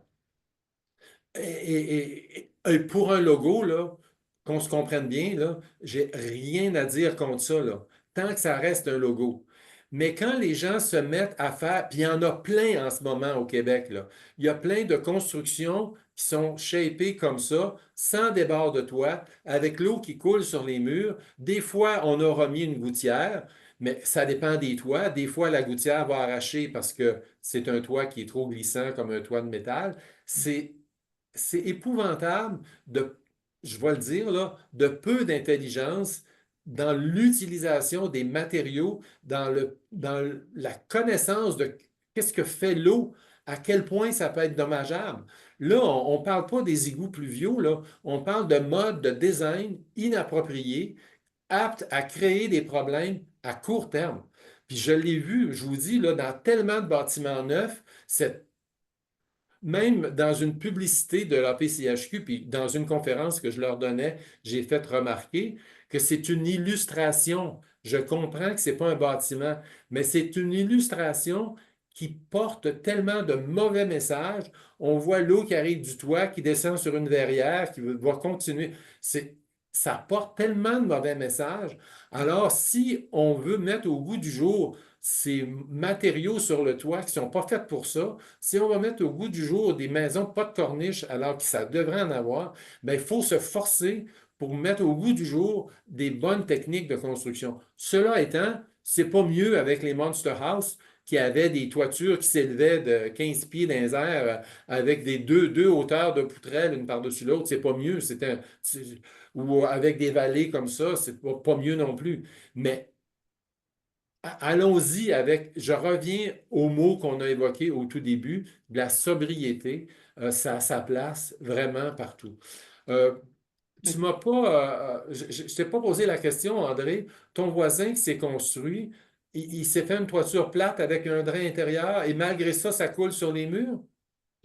Et pour un logo, là, qu'on se comprenne bien, là, j'ai rien à dire contre ça, là, tant que ça reste un logo. Mais quand les gens se mettent à faire, puis il y en a plein en ce moment au Québec, là, il y a plein de constructions qui sont shapées comme ça, sans débord de toit, avec l'eau qui coule sur les murs. Des fois, on aura mis une gouttière, mais ça dépend des toits. Des fois, la gouttière va arracher parce que c'est un toit qui est trop glissant comme un toit de métal. C'est épouvantable de, je vais le dire là, de peu d'intelligence dans l'utilisation des matériaux, dans la connaissance de qu'est-ce que fait l'eau, à quel point ça peut être dommageable. Là, on ne parle pas des égouts pluviaux, là, on parle de mode de design inapproprié, apte à créer des problèmes à court terme. Puis je l'ai vu, je vous dis, là, dans tellement de bâtiments neufs, cette même dans une publicité de la PCHQ, puis dans une conférence que je leur donnais, j'ai fait remarquer que c'est une illustration. Je comprends que ce n'est pas un bâtiment, mais c'est une illustration qui porte tellement de mauvais messages. On voit l'eau qui arrive du toit, qui descend sur une verrière, qui va continuer. Ça porte tellement de mauvais messages. Alors, si on veut mettre au goût du jour ces matériaux sur le toit qui ne sont pas faits pour ça, si on va mettre au goût du jour des maisons pas de corniche, alors que ça devrait en avoir, bien, il faut se forcer pour mettre au goût du jour des bonnes techniques de construction. Cela étant, c'est pas mieux avec les Monster House qui avaient des toitures qui s'élevaient de 15 pieds dans les airs avec des deux hauteurs de poutrelles une par-dessus l'autre. C'est pas mieux. Ou avec des vallées comme ça, c'est pas mieux non plus. Mais allons-y avec, je reviens au mot qu'on a évoqué au tout début, de la sobriété. Ça a sa place vraiment partout. Euh, tu Mais m'as pas, je t'ai pas posé la question, André. Ton voisin qui s'est construit, il s'est fait une toiture plate avec un drain intérieur et malgré ça, ça coule sur les murs?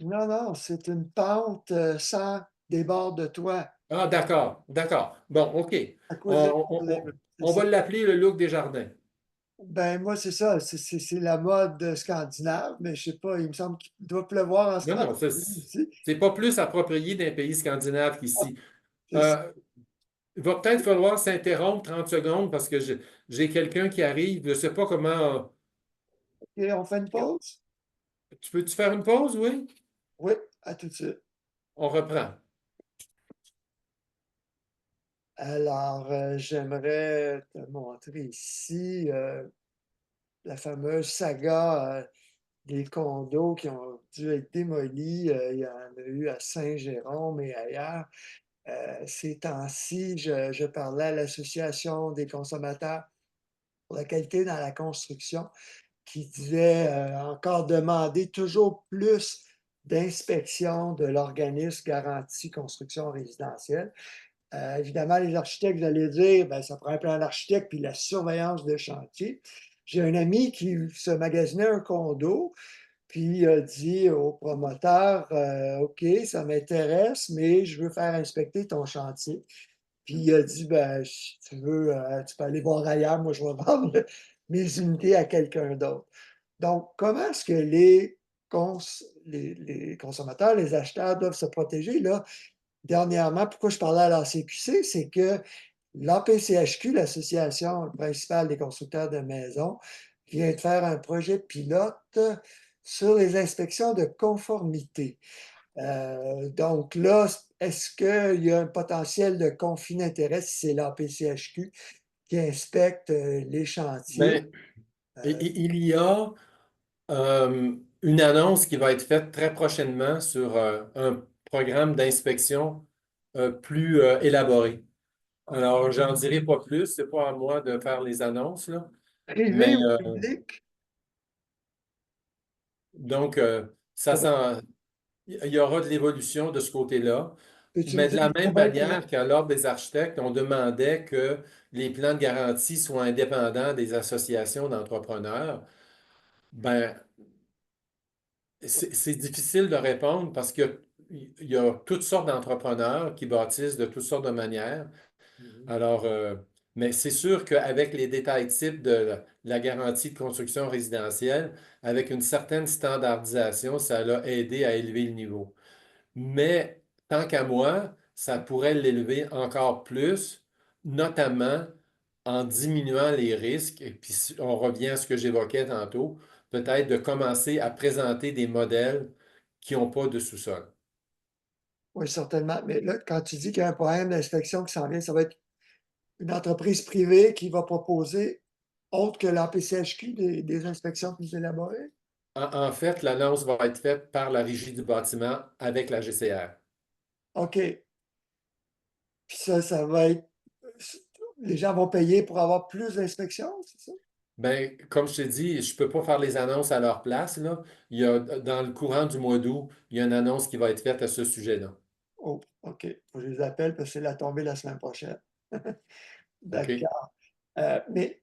non, non, c'est une pente sans débord de toit Ah, d'accord, d'accord. Bon, OK. à cause de On, on- problème. on- C'est on ça. va l'appeler le look des jardins. Ben, moi, c'est ça. C'est la mode scandinave, mais je sais pas, il me semble qu'il doit pleuvoir en Non, non, Scandinavie aussi. c'est pas plus approprié d'un pays scandinave qu'ici. C'est ça. Euh, il va peut-être falloir s'interrompre 30 secondes parce que j'ai quelqu'un qui arrive. Je ne sais pas comment. Et on fait une pause? Tu peux-tu faire une pause, oui? Oui, à tout de suite. On reprend. Alors, j'aimerais te montrer ici la fameuse saga des condos qui ont dû être démolis. Il y en a eu à Saint-Jérôme et ailleurs. Ces temps-ci, je parlais à l'Association des consommateurs pour la qualité dans la construction qui disait encore demander toujours plus d'inspection de l'organisme garantie construction résidentielle. Évidemment, les architectes, vous allez dire, ben, ça prend un plan d'architecte puis la surveillance de chantier. J'ai un ami qui se magasinait un condo, puis il a dit au promoteur, OK, ça m'intéresse, mais je veux faire inspecter ton chantier. Puis il a dit, ben, si tu veux, tu peux aller voir ailleurs, moi je vais vendre mes unités à quelqu'un d'autre. Donc, comment est-ce que les consommateurs, les acheteurs doivent se protéger? Là, dernièrement, pourquoi je parlais à la CQC, c'est que l'APCHQ, l'Association principale des constructeurs de maisons, vient de faire un projet pilote sur les inspections de conformité. Donc là, est-ce qu'il y a un potentiel de conflit d'intérêts si c'est l'APCHQ qui inspecte les chantiers? Ben, Euh, il y a une annonce qui va être faite très prochainement sur un programme d'inspection plus élaboré. Alors, j'en dirai pas plus, c'est pas à moi de faire les annonces, là. Mais Privé ou public? donc, ça sent, il y aura de l'évolution de ce côté-là. Peux-tu me Mais de dire la il faut même bien connaître? manière qu'à l'Ordre des architectes, on demandait que les plans de garantie soient indépendants des associations d'entrepreneurs, ben, c'est difficile de répondre parce qu'il y a toutes sortes d'entrepreneurs qui bâtissent de toutes sortes de manières. Mhm. Alors, mais c'est sûr qu'avec les détails types de la garantie de construction résidentielle, avec une certaine standardisation, ça l'a aidé à élever le niveau. Mais tant qu'à moi, ça pourrait l'élever encore plus, notamment en diminuant les risques. Et puis, si on revient à ce que j'évoquais tantôt, peut-être de commencer à présenter des modèles qui n'ont pas de sous-sol. Oui, certainement. Mais là, quand tu dis qu'il y a un problème d'inspection qui s'en vient, ça va être une entreprise privée qui va proposer, autre que l'APCHQ, des inspections plus élaborées? En fait, l'annonce va être faite par la Régie du bâtiment avec la GCR. OK. Puis ça va être. Les gens vont payer pour avoir plus d'inspections, c'est ça? Ben, comme je t'ai dit, je ne peux pas faire les annonces à leur place, là. Il y a, dans le courant du mois d'août, il y a une annonce qui va être faite à ce sujet-là. Oh, OK. Faut que je les appelle parce que c'est la tombée la semaine prochaine. OK? D'accord. Mais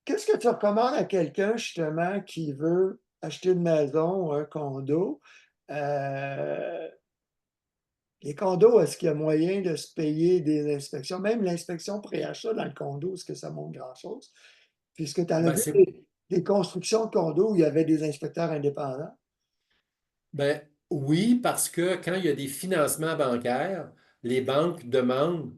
qu'est-ce que tu recommandes à quelqu'un justement qui veut acheter une maison ou un condo? Euh, les condos, est-ce qu'il y a moyen de se payer des inspections? Même l'inspection pré-achat dans le condo, est-ce que ça montre grand-chose? Puisque tu en as Ben, vu c'est des constructions de condos où il y avait des inspecteurs indépendants. Ben, oui, parce que quand il y a des financements bancaires, les banques demandent,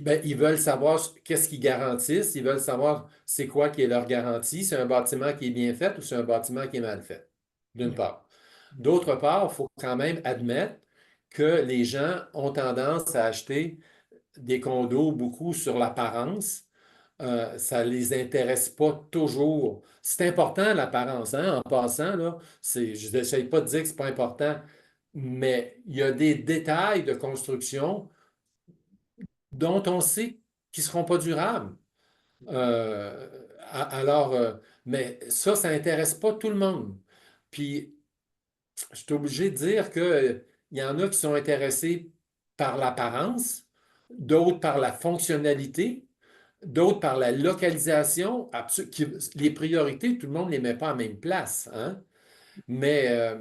ben, ils veulent savoir qu'est-ce qu'ils garantissent, ils veulent savoir c'est quoi qui est leur garantie, c'est un bâtiment qui est bien fait ou c'est un bâtiment qui est mal fait, d'une Oui. part. D'autre part, il faut quand même admettre que les gens ont tendance à acheter des condos beaucoup sur l'apparence. Ça ne les intéresse pas toujours. C'est important l'apparence, hein, en passant, là. Je n'essaye pas de dire que ce n'est pas important, mais il y a des détails de construction dont on sait qu'ils ne seront pas durables. Euh, alors, mais ça n'intéresse pas tout le monde. Puis, je suis obligé de dire qu'il y en a qui sont intéressés par l'apparence, d'autres par la fonctionnalité. D'autres par la localisation, les priorités, tout le monde ne les met pas en même place, hein? Mais,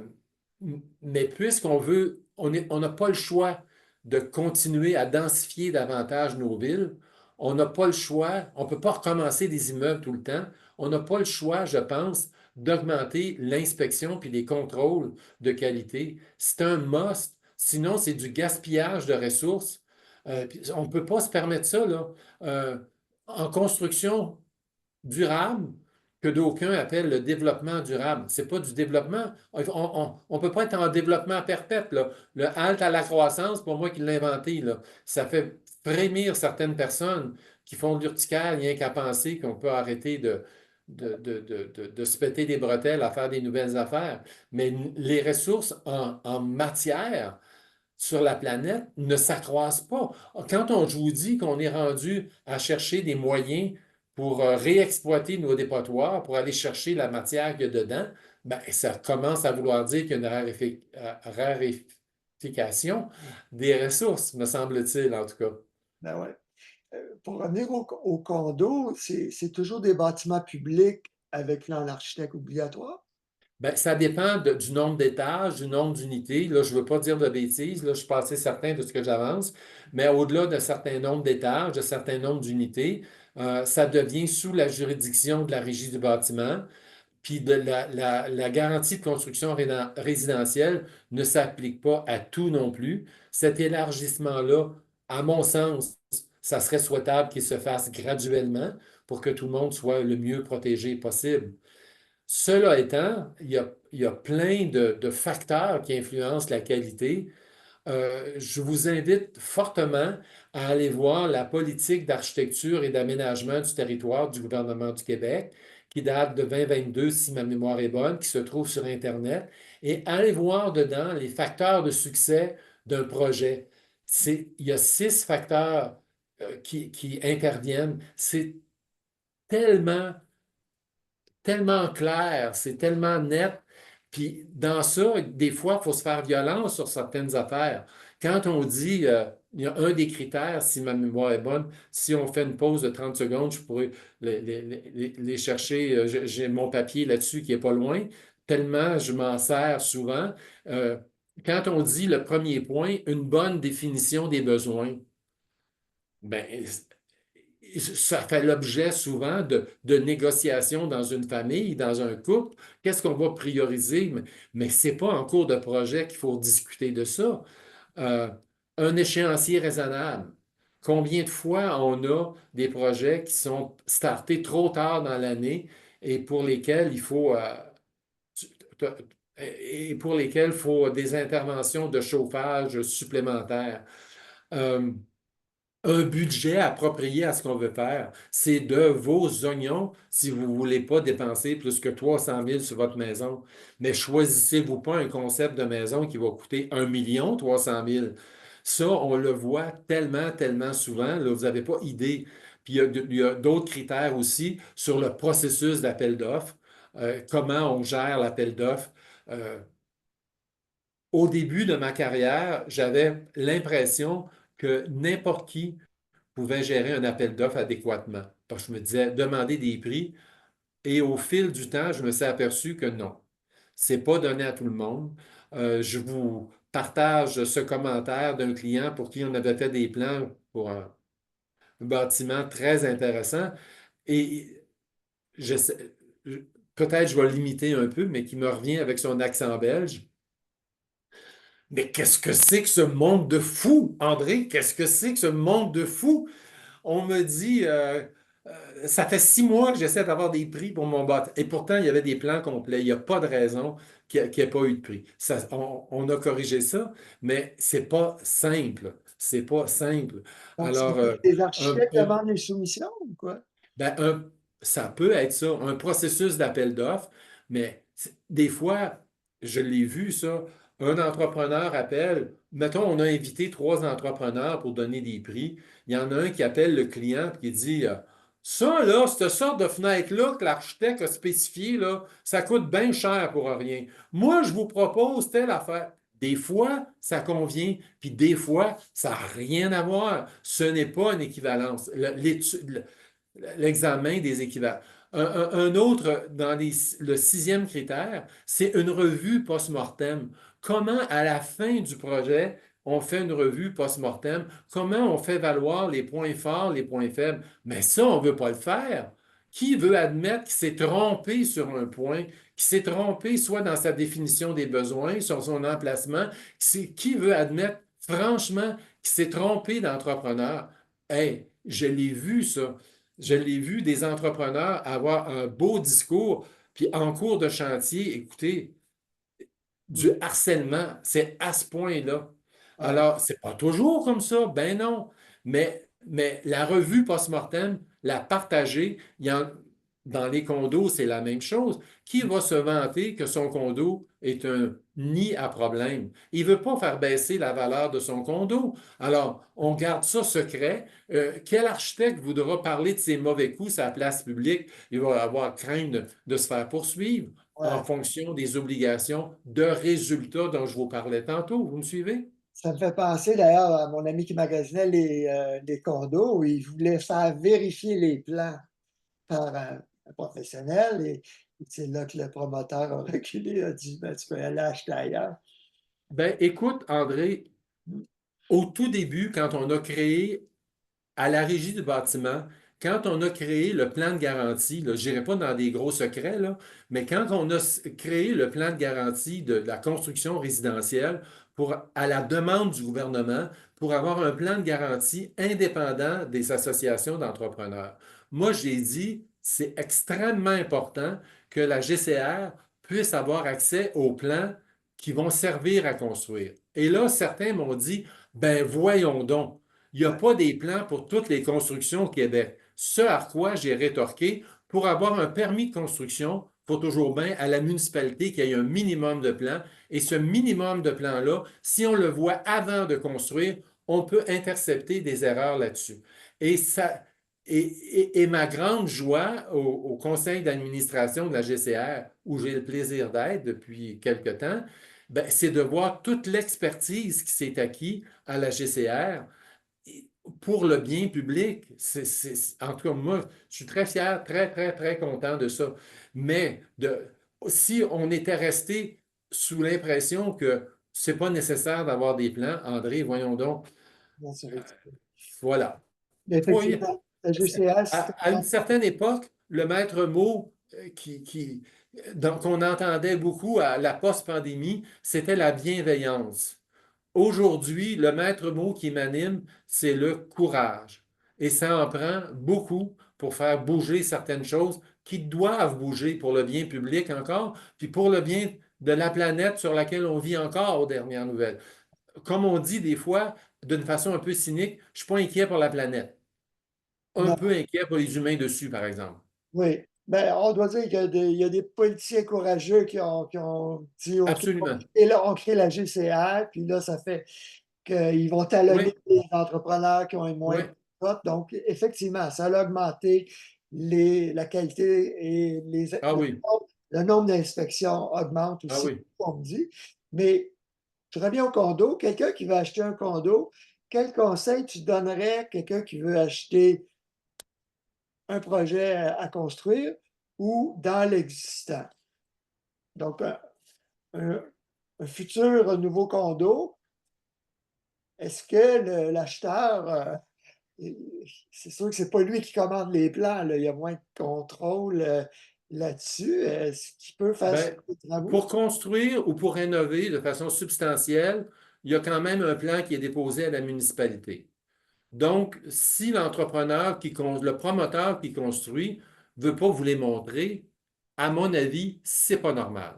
mais puisqu'on veut, on n'a pas le choix de continuer à densifier davantage nos villes, on n'a pas le choix, on ne peut pas recommencer des immeubles tout le temps, on n'a pas le choix, je pense, d'augmenter l'inspection puis les contrôles de qualité. C'est un must, sinon c'est du gaspillage de ressources. Puis on ne peut pas se permettre ça, là. Euh, en construction, durable que d'aucuns appellent le développement durable. C'est pas du développement. On peut pas être en développement perpète, là. Le halte à la croissance, pour moi qui l'ai inventé, là, ça fait frémir certaines personnes qui font de l'urticaire rien qu'à penser qu'on peut arrêter de se péter des bretelles à faire des nouvelles affaires. Mais les ressources en matière sur la planète ne s'accroissent pas. Quand on, je vous dis qu'on est rendu à chercher des moyens pour réexploiter nos dépotoirs, pour aller chercher la matière qu'il y a dedans, ben, ça commence à vouloir dire qu'il y a une raréfication des ressources, me semble-t-il, en tout cas. Ben ouais. Pour revenir au condo, c'est toujours des bâtiments publics avec plan d'architecte obligatoire? Ben, ça dépend du nombre d'étages, du nombre d'unités. Là, je ne veux pas dire de bêtises, là, je suis pas assez certain de ce que j'avance, mais au-delà d'un certain nombre d'étages, d'un certain nombre d'unités, ça devient sous la juridiction de la Régie du bâtiment. Puis la garantie de construction résidentielle ne s'applique pas à tout non plus. Cet élargissement-là, à mon sens, ça serait souhaitable qu'il se fasse graduellement pour que tout le monde soit le mieux protégé possible. Cela étant, il y a plein de facteurs qui influencent la qualité. Je vous invite fortement à aller voir la politique d'architecture et d'aménagement du territoire du gouvernement du Québec, qui date de 2022, si ma mémoire est bonne, qui se trouve sur Internet, et allez voir dedans les facteurs de succès d'un projet. Il y a 6 facteurs qui interviennent. C'est tellement tellement clair, c'est tellement net. Puis dans ça, des fois, il faut se faire violence sur certaines affaires. Quand on dit, il y a un des critères, si ma mémoire est bonne, si on fait une pause de 30 secondes, je pourrais les chercher, j'ai mon papier là-dessus qui est pas loin, tellement je m'en sers souvent. Euh, Quand on dit le premier point, une bonne définition des besoins, ben, ça fait l'objet souvent de négociations dans une famille, dans un couple. Qu'est-ce qu'on va prioriser? Mais ce n'est pas en cours de projet qu'il faut discuter de ça. Euh, un échéancier raisonnable. Combien de fois on a des projets qui sont startés trop tard dans l'année et pour lesquels il faut, tu- tu- et pour lesquels il faut des interventions de chauffage supplémentaires. Euh, un budget approprié à ce qu'on veut faire. C'est de vos oignons si vous ne voulez pas dépenser plus que 300 000 sur votre maison. Mais choisissez-vous pas un concept de maison qui va coûter 1 300 000. Ça, on le voit tellement, tellement souvent. Là, vous n'avez pas idée. Puis il y a d'autres critères aussi sur le processus d'appel d'offres. Comment on gère l'appel d'offres. Euh, Au début de ma carrière, j'avais l'impression que n'importe qui pouvait gérer un appel d'offres adéquatement. Parce que je me disais, demander des prix. Et au fil du temps, je me suis aperçu que non, c'est pas donné à tout le monde. Je vous partage ce commentaire d'un client pour qui on avait fait des plans pour un bâtiment très intéressant. Et je sais- peut-être je vais limiter un peu, mais qui me revient avec son accent belge. Mais qu'est-ce que c'est que ce monde de fous, André? Qu'est-ce que c'est que ce monde de fous? On me dit, ça fait 6 mois que j'essaie d'avoir des prix pour mon bâtiment. Et pourtant, il y avait des plans complets. Il n'y a pas de raison qu'il n'y ait pas eu de prix. On a corrigé ça, mais c'est pas simple. C'est pas simple. Donc, ça Alors, fait que les un, architectes un- demandent les soumissions ou quoi? ben, ça peut être ça, un processus d'appel d'offres, mais des fois, je l'ai vu ça, un entrepreneur appelle, mettons, on a invité 3 entrepreneurs pour donner des prix. Il y en a un qui appelle le client et qui dit, ça, là, cette sorte de fenêtre-là que l'architecte a spécifié, là, ça coûte bien cher pour rien. Moi, je vous propose telle affaire. Des fois, ça convient, puis des fois, ça n'a rien à voir. Ce n'est pas une équivalence. L'examen des équivalents. Un autre, le sixième critère, c'est une revue post-mortem. Comment, à la fin du projet, on fait une revue post-mortem? Comment on fait valoir les points forts, les points faibles? Mais ça, on ne veut pas le faire. Qui veut admettre qu'il s'est trompé sur un point, qu'il s'est trompé soit dans sa définition des besoins, sur son emplacement? Qui veut admettre, franchement, qu'il s'est trompé d'entrepreneur? Hey, je l'ai vu, ça. Je l'ai vu des entrepreneurs avoir un beau discours, puis en cours de chantier, écoutez, du Mm. harcèlement, c'est à ce point-là. Ouais, Alors, c'est pas toujours comme ça, ben non. Mais la revue post-mortem, la partager, dans les condos, c'est la même chose. Qui va se vanter que son condo est un nid à problème? Il ne veut pas faire baisser la valeur de son condo. Alors, on garde ça secret. Quel architecte voudra parler de ses mauvais coups sur la place publique? Il va avoir crainte de se faire poursuivre en ouais. fonction des obligations de résultats dont je vous parlais tantôt. Vous me suivez? Ça me fait penser d'ailleurs à mon ami qui magasinait les condos où il voulait faire vérifier les plans par un professionnel et c'est là que le promoteur a reculé, a dit ben, tu peux aller acheter ailleurs. Ben, écoute, André, au tout début, quand on a créé à la régie du bâtiment, quand on a créé le plan de garantie, là, je n'irai pas dans des gros secrets, là, mais quand on a créé le plan de garantie de la construction résidentielle à la demande du gouvernement pour avoir un plan de garantie indépendant des associations d'entrepreneurs, moi, j'ai dit, c'est extrêmement important que la GCR puisse avoir accès aux plans qui vont servir à construire. Et là, certains m'ont dit, ben voyons donc. Il n'y a Ouais, pas des plans pour toutes les constructions au Québec. Ce à quoi j'ai rétorqué, pour avoir un permis de construction, il faut toujours bien à la municipalité qu'il y ait un minimum de plans. Et ce minimum de plans-là, si on le voit avant de construire, on peut intercepter des erreurs là-dessus. Et, ça, et ma grande joie au conseil d'administration de la GCR, où j'ai le plaisir d'être depuis quelque temps, Ben, c'est de voir toute l'expertise qui s'est acquise à la GCR pour le bien public. En tout cas, moi, je suis très fier, très, très, très content de ça. Mais si on était resté sous l'impression que c'est pas nécessaire d'avoir des plans, André, voyons donc, Non, c'est ridicule. voilà. Mais Voyez, effectivement, la GCS, à une certaine époque, le maître mot qu'on entendait beaucoup à la post-pandémie, c'était la bienveillance. Aujourd'hui, le maître mot qui m'anime, c'est le courage. Et ça en prend beaucoup pour faire bouger certaines choses qui doivent bouger pour le bien public encore, puis pour le bien de la planète sur laquelle on vit encore aux dernières nouvelles. Comme on dit des fois, d'une façon un peu cynique, je ne suis pas inquiet pour la planète. Un non, peu inquiet pour les humains dessus, par exemple. oui. Ben, on doit dire il y a des politiciens courageux qui ont dit, OK, Absolument. on crée la GCR, puis là, ça fait qu'ils vont talonner Oui, les entrepreneurs qui ont une moins oui. bonne cote. Donc, effectivement, ça a augmenté la qualité et Ah oui, le nombre d'inspections augmente ah aussi, oui. on me dit. Mais je reviens au condo. Quelqu'un qui veut acheter un condo, quel conseil tu donnerais à quelqu'un qui veut acheter un projet à construire ou dans l'existant? Donc, un- un futur nouveau condo, est-ce que l'acheteur, c'est sûr que c'est pas lui qui commande les plans, là, il y a moins de contrôle là-dessus. Est-ce qu'il peut faire Ben, des travaux? pour construire ou pour rénover de façon substantielle, il y a quand même un plan qui est déposé à la municipalité. Donc, si le promoteur qui construit ne veut pas vous les montrer, à mon avis, c'est pas normal.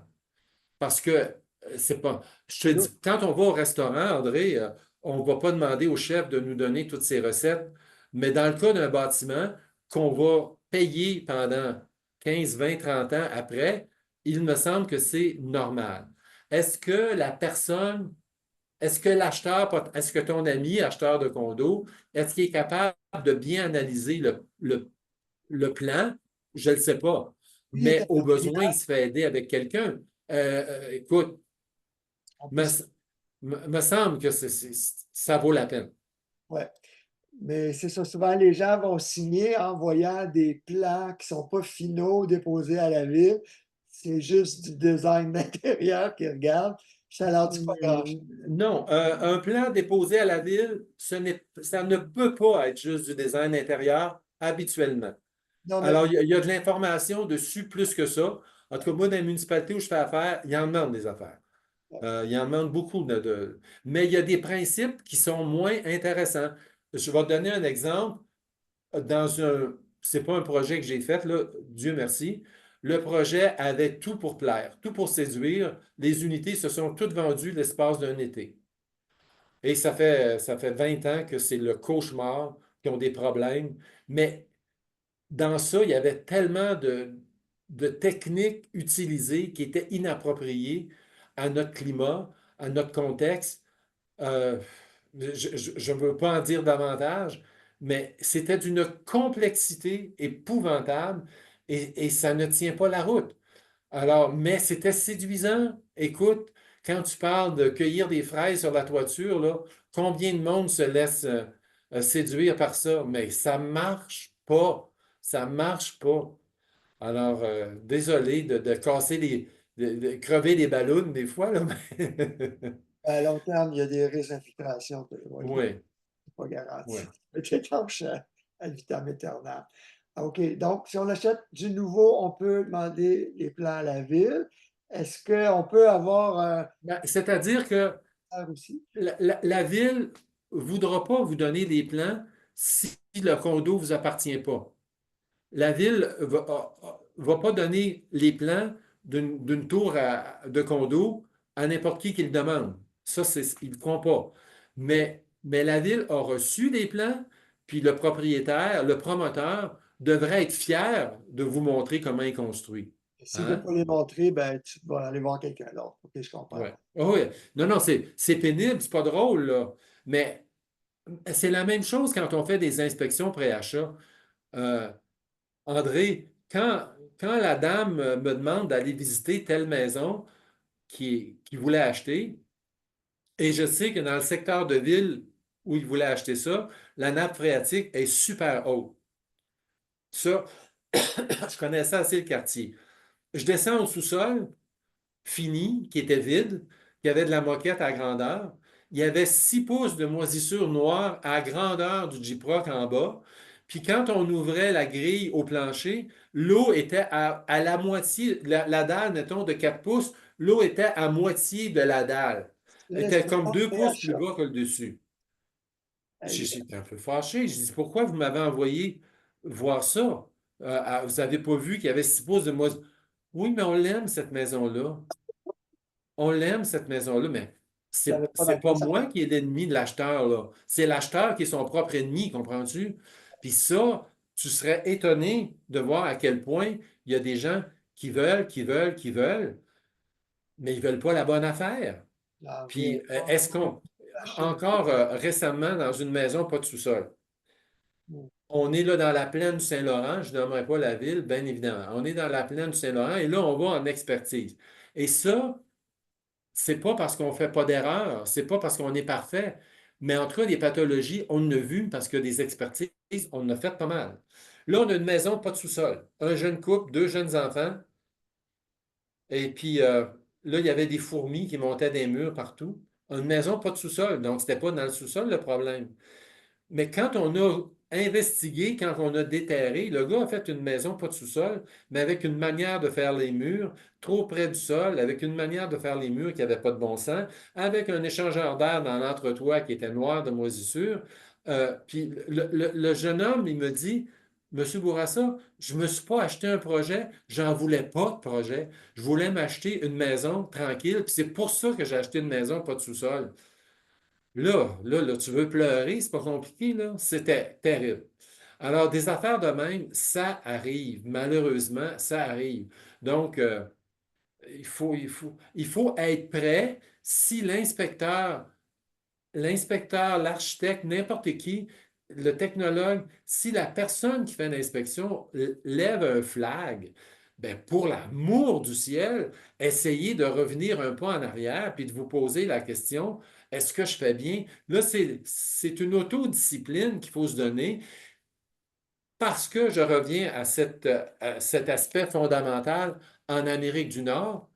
Parce que c'est pas. Je te dis, quand on va au restaurant, André, on ne va pas demander au chef de nous donner toutes ses recettes. Mais dans le cas d'un bâtiment qu'on va payer pendant 15, 20, 30 ans après, il me semble que c'est normal. Est-ce que la personne, est-ce que l'acheteur, est-ce que ton ami, acheteur de condo, est-ce qu'il est capable de bien analyser le plan? Je ne le sais pas. Lui, il est Mais au besoin, il interprétable. se fait aider avec quelqu'un. Écoute, On peut me, me semble que ça vaut la peine. ouais. Mais c'est ça, souvent les gens vont signer en voyant des plans qui ne sont pas finaux déposés à la ville. C'est juste du design d'intérieur qu'ils regardent. Ça leur dit pas grand-chose. Non, un plan déposé à la ville, ça ne peut pas être juste du design intérieur habituellement. Non, mais Alors, il y a de l'information dessus plus que ça. En tout cas, moi, dans la municipalité où je fais affaire, il y en demande des affaires. Il y en demande beaucoup Mais il y a des principes qui sont moins intéressants. Je vais te donner un exemple. C'est pas un projet que j'ai fait, là, Dieu merci. Le projet avait tout pour plaire, tout pour séduire. Les unités se sont toutes vendues l'espace d'un été. Et ça fait 20 ans que c'est le cauchemar, qui ont des problèmes. Mais dans ça, il y avait tellement de techniques utilisées qui étaient inappropriées à notre climat, à notre contexte. Euh, je ne veux pas en dire davantage, mais c'était d'une complexité épouvantable et ça ne tient pas la route. Alors, mais c'était séduisant. Écoute, quand tu parles de cueillir des fraises sur la toiture, là, combien de monde se laisse séduire par ça? Mais ça marche pas. Ça marche pas. Alors, désolé de casser de crever les ballons des fois, là, mais à long terme, il y a des risques d'infiltration. Oui, oui, c'est pas garanti. oui. C'est étanche à vitam aeternam. OK. Donc, si on achète du nouveau, on peut demander les plans à la ville. Est-ce qu'on peut avoir Ben, c'est-à-dire que aussi? la ville ne voudra pas vous donner des plans si le condo ne vous appartient pas. La ville va pas donner les plans d'une tour de condo à n'importe qui le demande. Ça, ils ne le font pas. Mais la ville a reçu des plans, puis le propriétaire, le promoteur, devrait être fier de vous montrer comment il construit. S'il ne veut Hein? pas les montrer, ben, tu vas aller voir quelqu'un d'autre. OK, je comprends. Ouais. Ah oui. Non, non, c'est pénible, c'est pas drôle, là. Mais c'est la même chose quand on fait des inspections pré-achat. Euh, André, quand la dame me demande d'aller visiter telle maison, qui voulait acheter. Et je sais que dans le secteur de ville où il voulait acheter ça, la nappe phréatique est super haute. Ça, je connaissais assez le quartier. Je descends au sous-sol, fini, qui était vide, qui avait de la moquette à grandeur. Il y avait 6 pouces de moisissure noire à grandeur du gyproc en bas. Puis quand on ouvrait la grille au plancher, l'eau était à la moitié, la dalle, mettons, de 4 pouces, l'eau était à moitié de la dalle. Elle Là, était c'est comme pas 2 pouces plus PHA. bas que le dessus. Aïe, J'étais un peu fâché. Je dis, pourquoi vous m'avez envoyé voir ça? Vous n'avez pas vu qu'il y avait 6 pouces de moisissure? Oui, mais on l'aime, cette maison-là. On l'aime, cette maison-là, mais il n'y avait pas c'est pas d'intérêt. moi qui est l'ennemi de l'acheteur, là. C'est l'acheteur qui est son propre ennemi, comprends-tu? Puis ça, tu serais étonné de voir à quel point il y a des gens qui veulent, mais ils veulent pas la bonne affaire. J'en reviens Puis pas. est-ce qu'on, Acheter. encore récemment, dans une maison, pas de sous-sol, Hmm. on est là dans la plaine du Saint-Laurent, je n'aimerais pas la ville, bien évidemment. On est dans la plaine du Saint-Laurent et là, on va en expertise. Et ça, c'est pas parce qu'on fait pas d'erreur, c'est pas parce qu'on est parfait, mais en tout cas, des pathologies, on en a vu parce que des expertises, on en a fait pas mal. Là, on a une maison, pas de sous-sol. Un jeune couple, 2 jeunes enfants, et puis là, il y avait des fourmis qui montaient des murs partout. Une maison, pas de sous-sol, donc c'était pas dans le sous-sol le problème. Mais quand on a investigué, quand on a déterré, le gars a fait une maison, pas de sous-sol, mais avec une manière de faire les murs trop près du sol, avec une manière de faire les murs qui n'avait pas de bon sens, avec un échangeur d'air dans l'entretoit qui était noir de moisissure. Puis le jeune homme, il me dit, Monsieur Bourassa, je ne me suis pas acheté un projet, j'en voulais pas de projet. Je voulais m'acheter une maison tranquille, puis c'est pour ça que j'ai acheté une maison, pas de sous-sol. Là, tu veux pleurer, c'est pas compliqué, là. C'était terrible. Alors, des affaires de même, ça arrive. Malheureusement, ça arrive. Donc, il faut être prêt si l'inspecteur, l'architecte, n'importe qui, le technologue, si la personne qui fait l'inspection lève un flag, ben pour l'amour du ciel, essayez de revenir un pas en arrière puis de vous poser la question, est-ce que je fais bien? Là, c'est une autodiscipline qu'il faut se donner parce que je reviens à cet aspect fondamental en Amérique du Nord.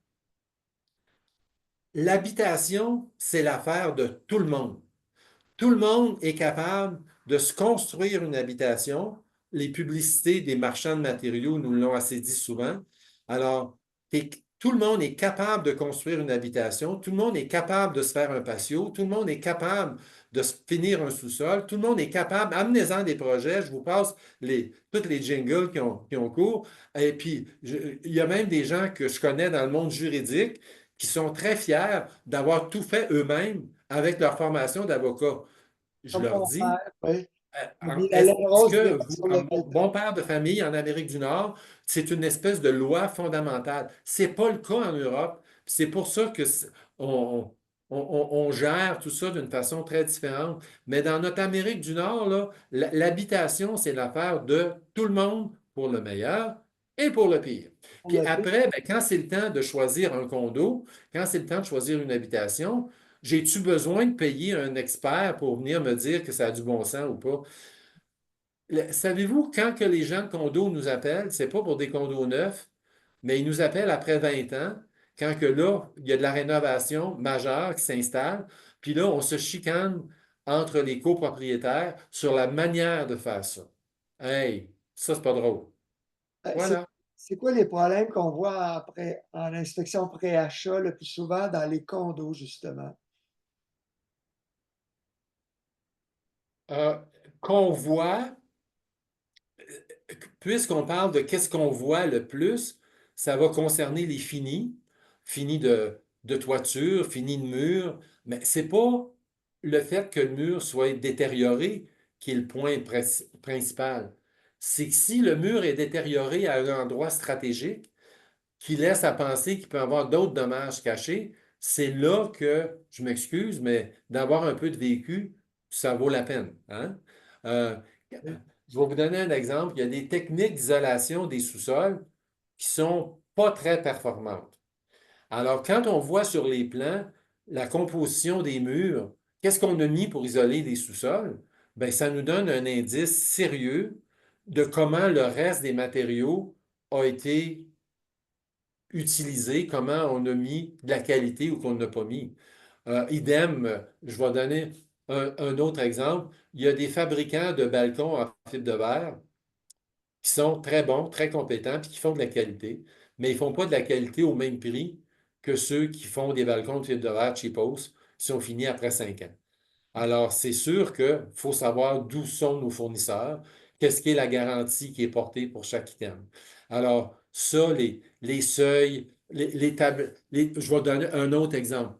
L'habitation, c'est l'affaire de tout le monde. Tout le monde est capable de se construire une habitation. Les publicités des marchands de matériaux nous l'ont assez dit souvent. Alors, tout le monde est capable de construire une habitation. Tout le monde est capable de se faire un patio. Tout le monde est capable de se finir un sous-sol. Tout le monde est capable. Amenez-en des projets. Je vous passe tous les jingles qui ont cours. Et puis, il y a même des gens que je connais dans le monde juridique qui sont très fiers d'avoir tout fait eux-mêmes avec leur formation d'avocat. Je Comme leur mon dis, père, oui. Il dit la laine est-ce rose que vient pas vous, sur le un béton. bon père de famille en Amérique du Nord, c'est une espèce de loi fondamentale. C'est pas le cas en Europe. C'est pour ça que on gère tout ça d'une façon très différente. Mais dans notre Amérique du Nord, là, l'habitation, c'est l'affaire de tout le monde pour le meilleur et pour le pire. Pour Puis le pire. après, ben, quand c'est le temps de choisir un condo, quand c'est le temps de choisir une habitation, j'ai-tu besoin de payer un expert pour venir me dire que ça a du bon sens ou pas? Savez-vous, quand que les gens de condo nous appellent, c'est pas pour des condos neufs, mais ils nous appellent après 20 ans, quand que là, il y a de la rénovation majeure qui s'installe, puis là, on se chicane entre les copropriétaires sur la manière de faire ça. Hey, ça, c'est pas drôle. C'est Voilà. c'est quoi les problèmes qu'on voit en inspection pré-achat le plus souvent dans les condos, justement? Euh, qu'on voit, puisqu'on parle de qu'est-ce qu'on voit le plus, ça va concerner les finis, finis de toiture, finis de mur, mais c'est pas le fait que le mur soit détérioré qui est le point principal. C'est que si le mur est détérioré à un endroit stratégique, qui laisse à penser qu'il peut y avoir d'autres dommages cachés, c'est là que, je m'excuse, mais d'avoir un peu de vécu, ça vaut la peine. Hein? Euh, je vais vous donner un exemple. Il y a des techniques d'isolation des sous-sols qui sont pas très performantes. Alors, quand on voit sur les plans la composition des murs, qu'est-ce qu'on a mis pour isoler les sous-sols? Bien, ça nous donne un indice sérieux de comment le reste des matériaux a été utilisé, comment on a mis de la qualité ou qu'on n'a pas mis. Idem, je vais donner un autre exemple. Il y a des fabricants de balcons en fibre de verre qui sont très bons, très compétents, puis qui font de la qualité, mais ils ne font pas de la qualité au même prix que ceux qui font des balcons de fibre de verre cheapos, qui sont finis après 5 ans. Alors, c'est sûr qu'il faut savoir d'où sont nos fournisseurs, qu'est-ce qui est la garantie qui est portée pour chaque item. Alors, ça, les seuils, les tables, je vais donner un autre exemple.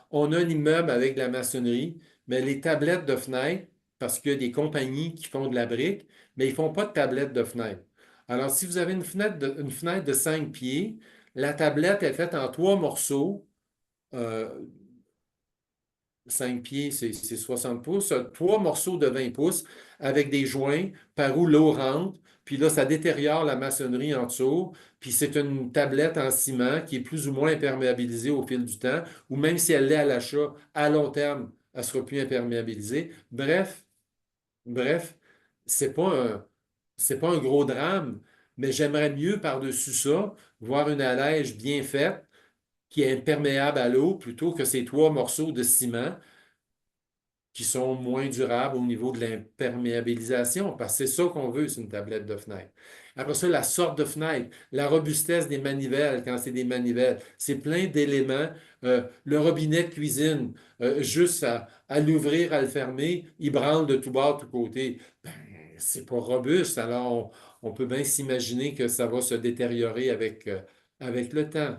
On a un immeuble avec de la maçonnerie, mais les tablettes de fenêtres, parce qu'il y a des compagnies qui font de la brique, mais ils ne font pas de tablettes de fenêtres. Alors, si vous avez une fenêtre de 5 pieds, la tablette est faite en 3 morceaux. euh, 5 pieds, c'est 60 pouces. 3 morceaux de 20 pouces avec des joints par où l'eau rentre. Puis là, ça détériore la maçonnerie en dessous. Puis c'est une tablette en ciment qui est plus ou moins imperméabilisée au fil du temps. Ou même si elle l'est à l'achat, à long terme, elle ne sera plus imperméabilisée. Bref, c'est pas c'est pas un gros drame. Mais j'aimerais mieux par-dessus ça voir une allège bien faite qui est imperméable à l'eau plutôt que ces 3 morceaux de ciment qui sont moins durables au niveau de l'imperméabilisation, parce que c'est ça qu'on veut sur une tablette de fenêtre. Après ça, la sorte de fenêtre, la robustesse des manivelles, quand c'est des manivelles, c'est plein d'éléments. Le robinet de cuisine, juste à l'ouvrir, à le fermer, il branle de tout bord, de tous côtés. Ben, c'est pas robuste, alors on peut bien s'imaginer que ça va se détériorer avec le temps.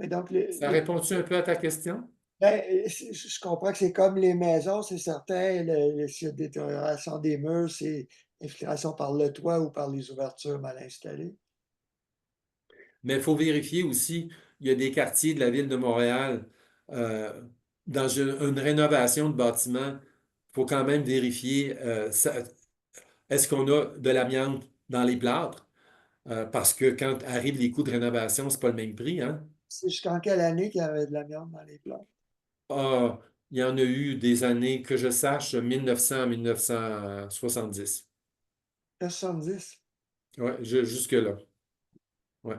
Mais donc, Ça répond-tu un peu à ta question? ben, je comprends que c'est comme les maisons, c'est certain, s'il y a détérioration des murs, c'est infiltration par le toit ou par les ouvertures mal installées. Mais il faut vérifier aussi, il y a des quartiers de la ville de Montréal, euh, dans une rénovation de bâtiment, il faut quand même vérifier est-ce qu'on a de l'amiante dans les plâtres? Parce que quand arrivent les coûts de rénovation, c'est pas le même prix, hein? C'est jusqu'en quelle année qu'il y avait de l'amiante dans les plats? Ah, il y en a eu des années, que je sache, 1900 à 1970. 70. Ouais, jusque-là. Ouais.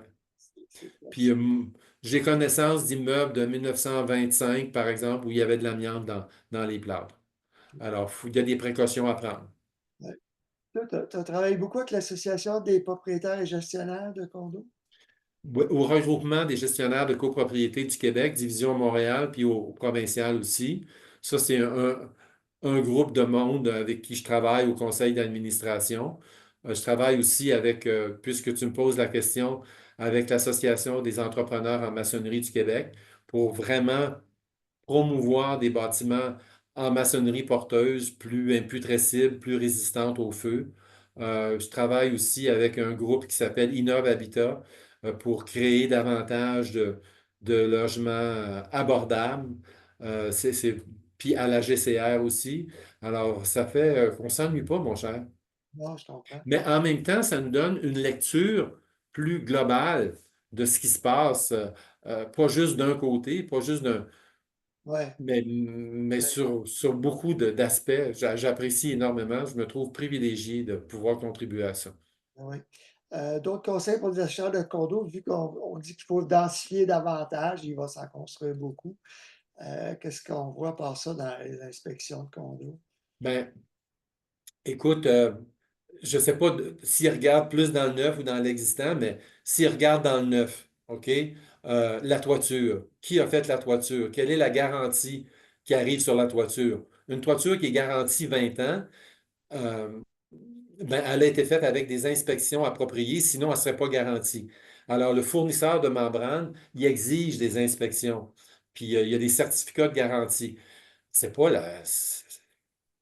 C'est Puis classique. j'ai connaissance d'immeubles de 1925, par exemple, où il y avait de l'amiante dans les plâtres. Alors, il y a des précautions à prendre. Ouais. Toi, tu as travaillé beaucoup avec l'Association des propriétaires et gestionnaires de condos? Oui, au regroupement des gestionnaires de copropriété du Québec, division Montréal, puis au provincial aussi. Ça, c'est un groupe de monde avec qui je travaille au conseil d'administration. Je travaille aussi avec, puisque tu me poses la question, avec l'Association des entrepreneurs en maçonnerie du Québec pour vraiment promouvoir des bâtiments en maçonnerie porteuse plus imputrescibles, plus résistantes au feu. Je travaille aussi avec un groupe qui s'appelle Innov Habitat pour créer davantage de logements abordables. Puis à la GCR aussi. Alors, ça fait qu'on ne s'ennuie pas, mon cher. Non, je comprends. Mais en même temps, ça nous donne une lecture plus globale de ce qui se passe, pas juste d'un côté, pas juste d'un, Ouais. mais sur beaucoup d'aspects, j'apprécie énormément. Je me trouve privilégié de pouvoir contribuer à ça. Oui. D'autres conseils pour les acheteurs de condos, vu qu'on dit qu'il faut densifier davantage, il va s'en construire beaucoup. Qu'est-ce qu'on voit par ça dans les inspections de condos? Ben, écoute, je ne sais pas s'ils regardent plus dans le neuf ou dans l'existant, mais s'ils regardent dans le neuf, OK? La toiture. Qui a fait la toiture? Quelle est la garantie qui arrive sur la toiture? Une toiture qui est garantie 20 ans, euh, ben, elle a été faite avec des inspections appropriées, sinon elle ne serait pas garantie. Alors, le fournisseur de membrane, il exige des inspections. Puis, il y a des certificats de garantie. C'est pas la,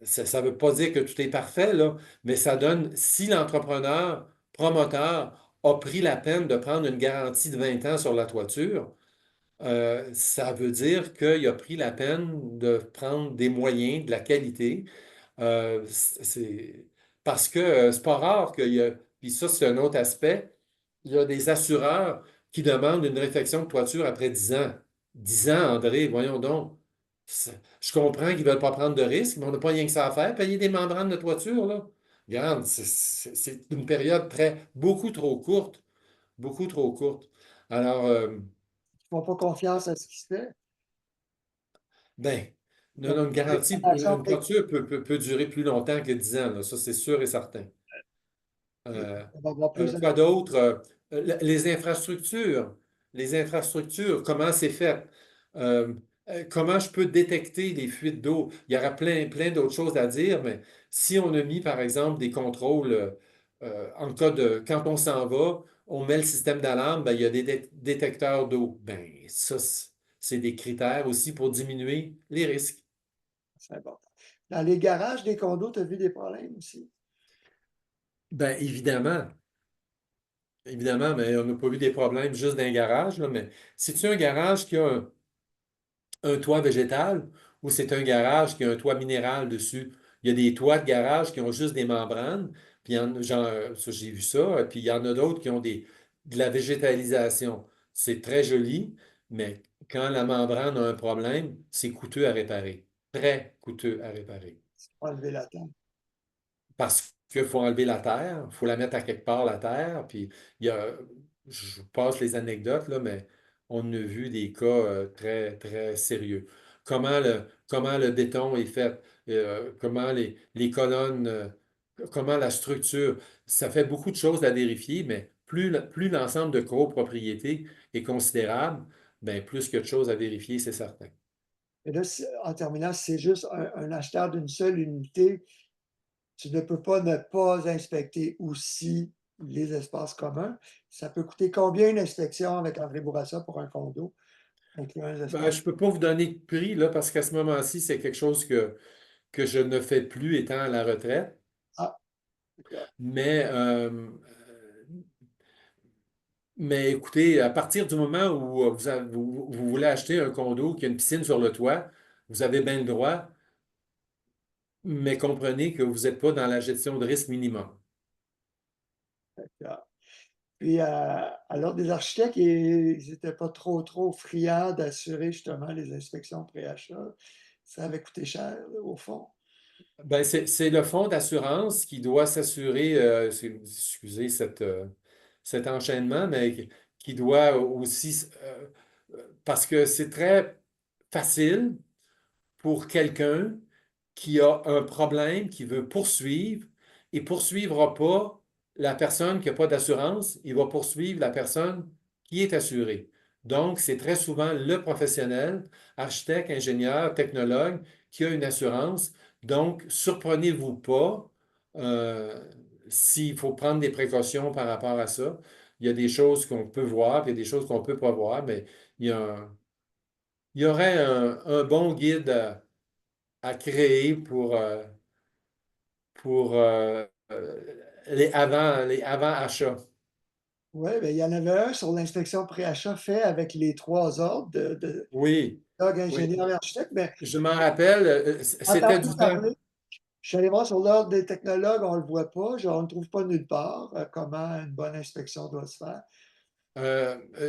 Ça ne veut pas dire que tout est parfait, là, mais ça donne, si l'entrepreneur, promoteur, a pris la peine de prendre une garantie de 20 ans sur la toiture, ça veut dire qu'il a pris la peine de prendre des moyens, de la qualité. C'est parce que c'est pas rare qu'il y a, puis ça, c'est un autre aspect, il y a des assureurs qui demande une réfection de toiture après 10 ans. 10 ans, André, voyons donc. Je comprends qu'ils ne veulent pas prendre de risques, mais on n'a pas rien que ça à faire. Payer des membranes de toiture, là. Regarde, c'est une période beaucoup trop courte. Beaucoup trop courte. Alors, Ils font pas confiance à ce qui se fait. ben, Il y non, a non, une beaucoup de garantie, recommandations une techniques. toiture peut durer plus longtemps que 10 ans, là. Ça, c'est sûr et certain. Euh, On va avoir plus de quoi d'autre? Les infrastructures. Les infrastructures, comment c'est fait? Euh, comment je peux détecter les fuites d'eau? Il y aura plein d'autres choses à dire, mais si on a mis, par exemple, des contrôles en cas de quand on s'en va, on met le système d'alarme, ben, il y a des détecteurs d'eau. Ben, ça, c'est des critères aussi pour diminuer les risques. C'est important. Dans les garages des condos, tu as vu des problèmes aussi? Ben, évidemment. Évidemment, mais on n'a pas vu des problèmes juste dans un garage, là, mais si tu as un garage qui a un toit végétal ou c'est un garage qui a un toit minéral dessus? Il y a des toits de garage qui ont juste des membranes, puis ça, j'ai vu ça, puis il y en a d'autres qui ont de la végétalisation. C'est très joli, mais quand la membrane a un problème, c'est coûteux à réparer. Très coûteux à réparer. Enlever la tente. Parce qu'il faut enlever la terre, il faut la mettre à quelque part, la terre. Puis il y a, je passe les anecdotes, là, mais on a vu des cas très sérieux. Comment le béton est fait, comment les colonnes, comment la structure. Ça fait beaucoup de choses à vérifier, mais plus l'ensemble de copropriété est considérable, ben, plus qu'il y a de choses à vérifier, c'est certain. Et là, en terminant, si c'est juste un acheteur d'une seule unité. Tu ne peux pas ne pas inspecter aussi les espaces communs. Ça peut coûter combien une inspection avec André Bourassa pour un condo, incluant les Ben, espaces? je ne peux pas vous donner de prix, là, parce qu'à ce moment-ci, c'est quelque chose que je ne fais plus étant à la retraite. Ah, d'accord. Mais, mais écoutez, à partir du moment où vous voulez acheter un condo qui a une piscine sur le toit, vous avez bien le droit, mais comprenez que vous n'êtes pas dans la gestion de risque minimum. D'accord. Puis, alors, des architectes, ils n'étaient pas trop friands d'assurer justement les inspections pré-achat. Ça avait coûté cher, là, au fond. Ben, c'est le fonds d'assurance qui doit s'assurer, excusez cet enchaînement, mais qui doit aussi, parce que c'est très facile pour quelqu'un qui a un problème, qui veut poursuivre, il ne poursuivra pas la personne qui n'a pas d'assurance, il va poursuivre la personne qui est assurée. Donc, c'est très souvent le professionnel, architecte, ingénieur, technologue, qui a une assurance. Donc, surprenez-vous pas s'il faut prendre des précautions par rapport à ça. Il y a des choses qu'on peut voir, puis il y a des choses qu'on ne peut pas voir, mais il y a il y aurait un bon guide à créer pour les avant-achats. Oui, bien, il y en avait un sur l'inspection pré-achat fait avec les trois ordres de Oui, technologue, oui. ingénieur et architecte, mais Je m'en rappelle, j'ai c'était entendu du temps. parler. Je suis allé voir sur l'ordre des technologues, on ne le voit pas, on ne trouve pas nulle part comment une bonne inspection doit se faire.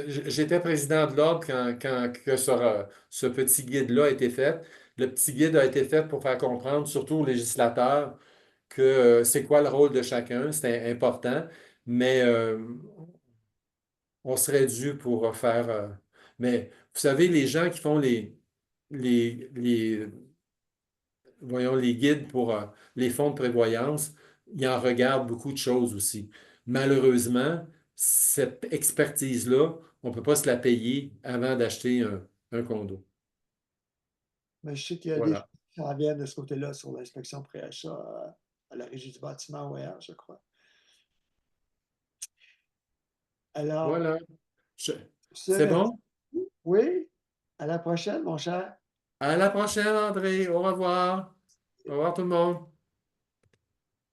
J'étais président de l'ordre quand que ce petit guide-là a été fait. Le petit guide a été fait pour faire comprendre, surtout aux législateurs, que c'est quoi le rôle de chacun, c'était important, mais on serait dû pour faire. Mais vous savez, les gens qui font les, voyons, les guides pour les fonds de prévoyance, ils en regardent beaucoup de choses aussi. Malheureusement, cette expertise-là, on ne peut pas se la payer avant d'acheter un condo. Mais je sais qu'il y a des choses Voilà. qui s'en viennent de ce côté-là sur l'inspection pré-achat à la Régie du bâtiment OR, je crois. Alors, Voilà. Je- ce C'est merci. bon? Oui, à la prochaine, mon cher. À la prochaine, André. Au revoir. Au revoir tout le monde.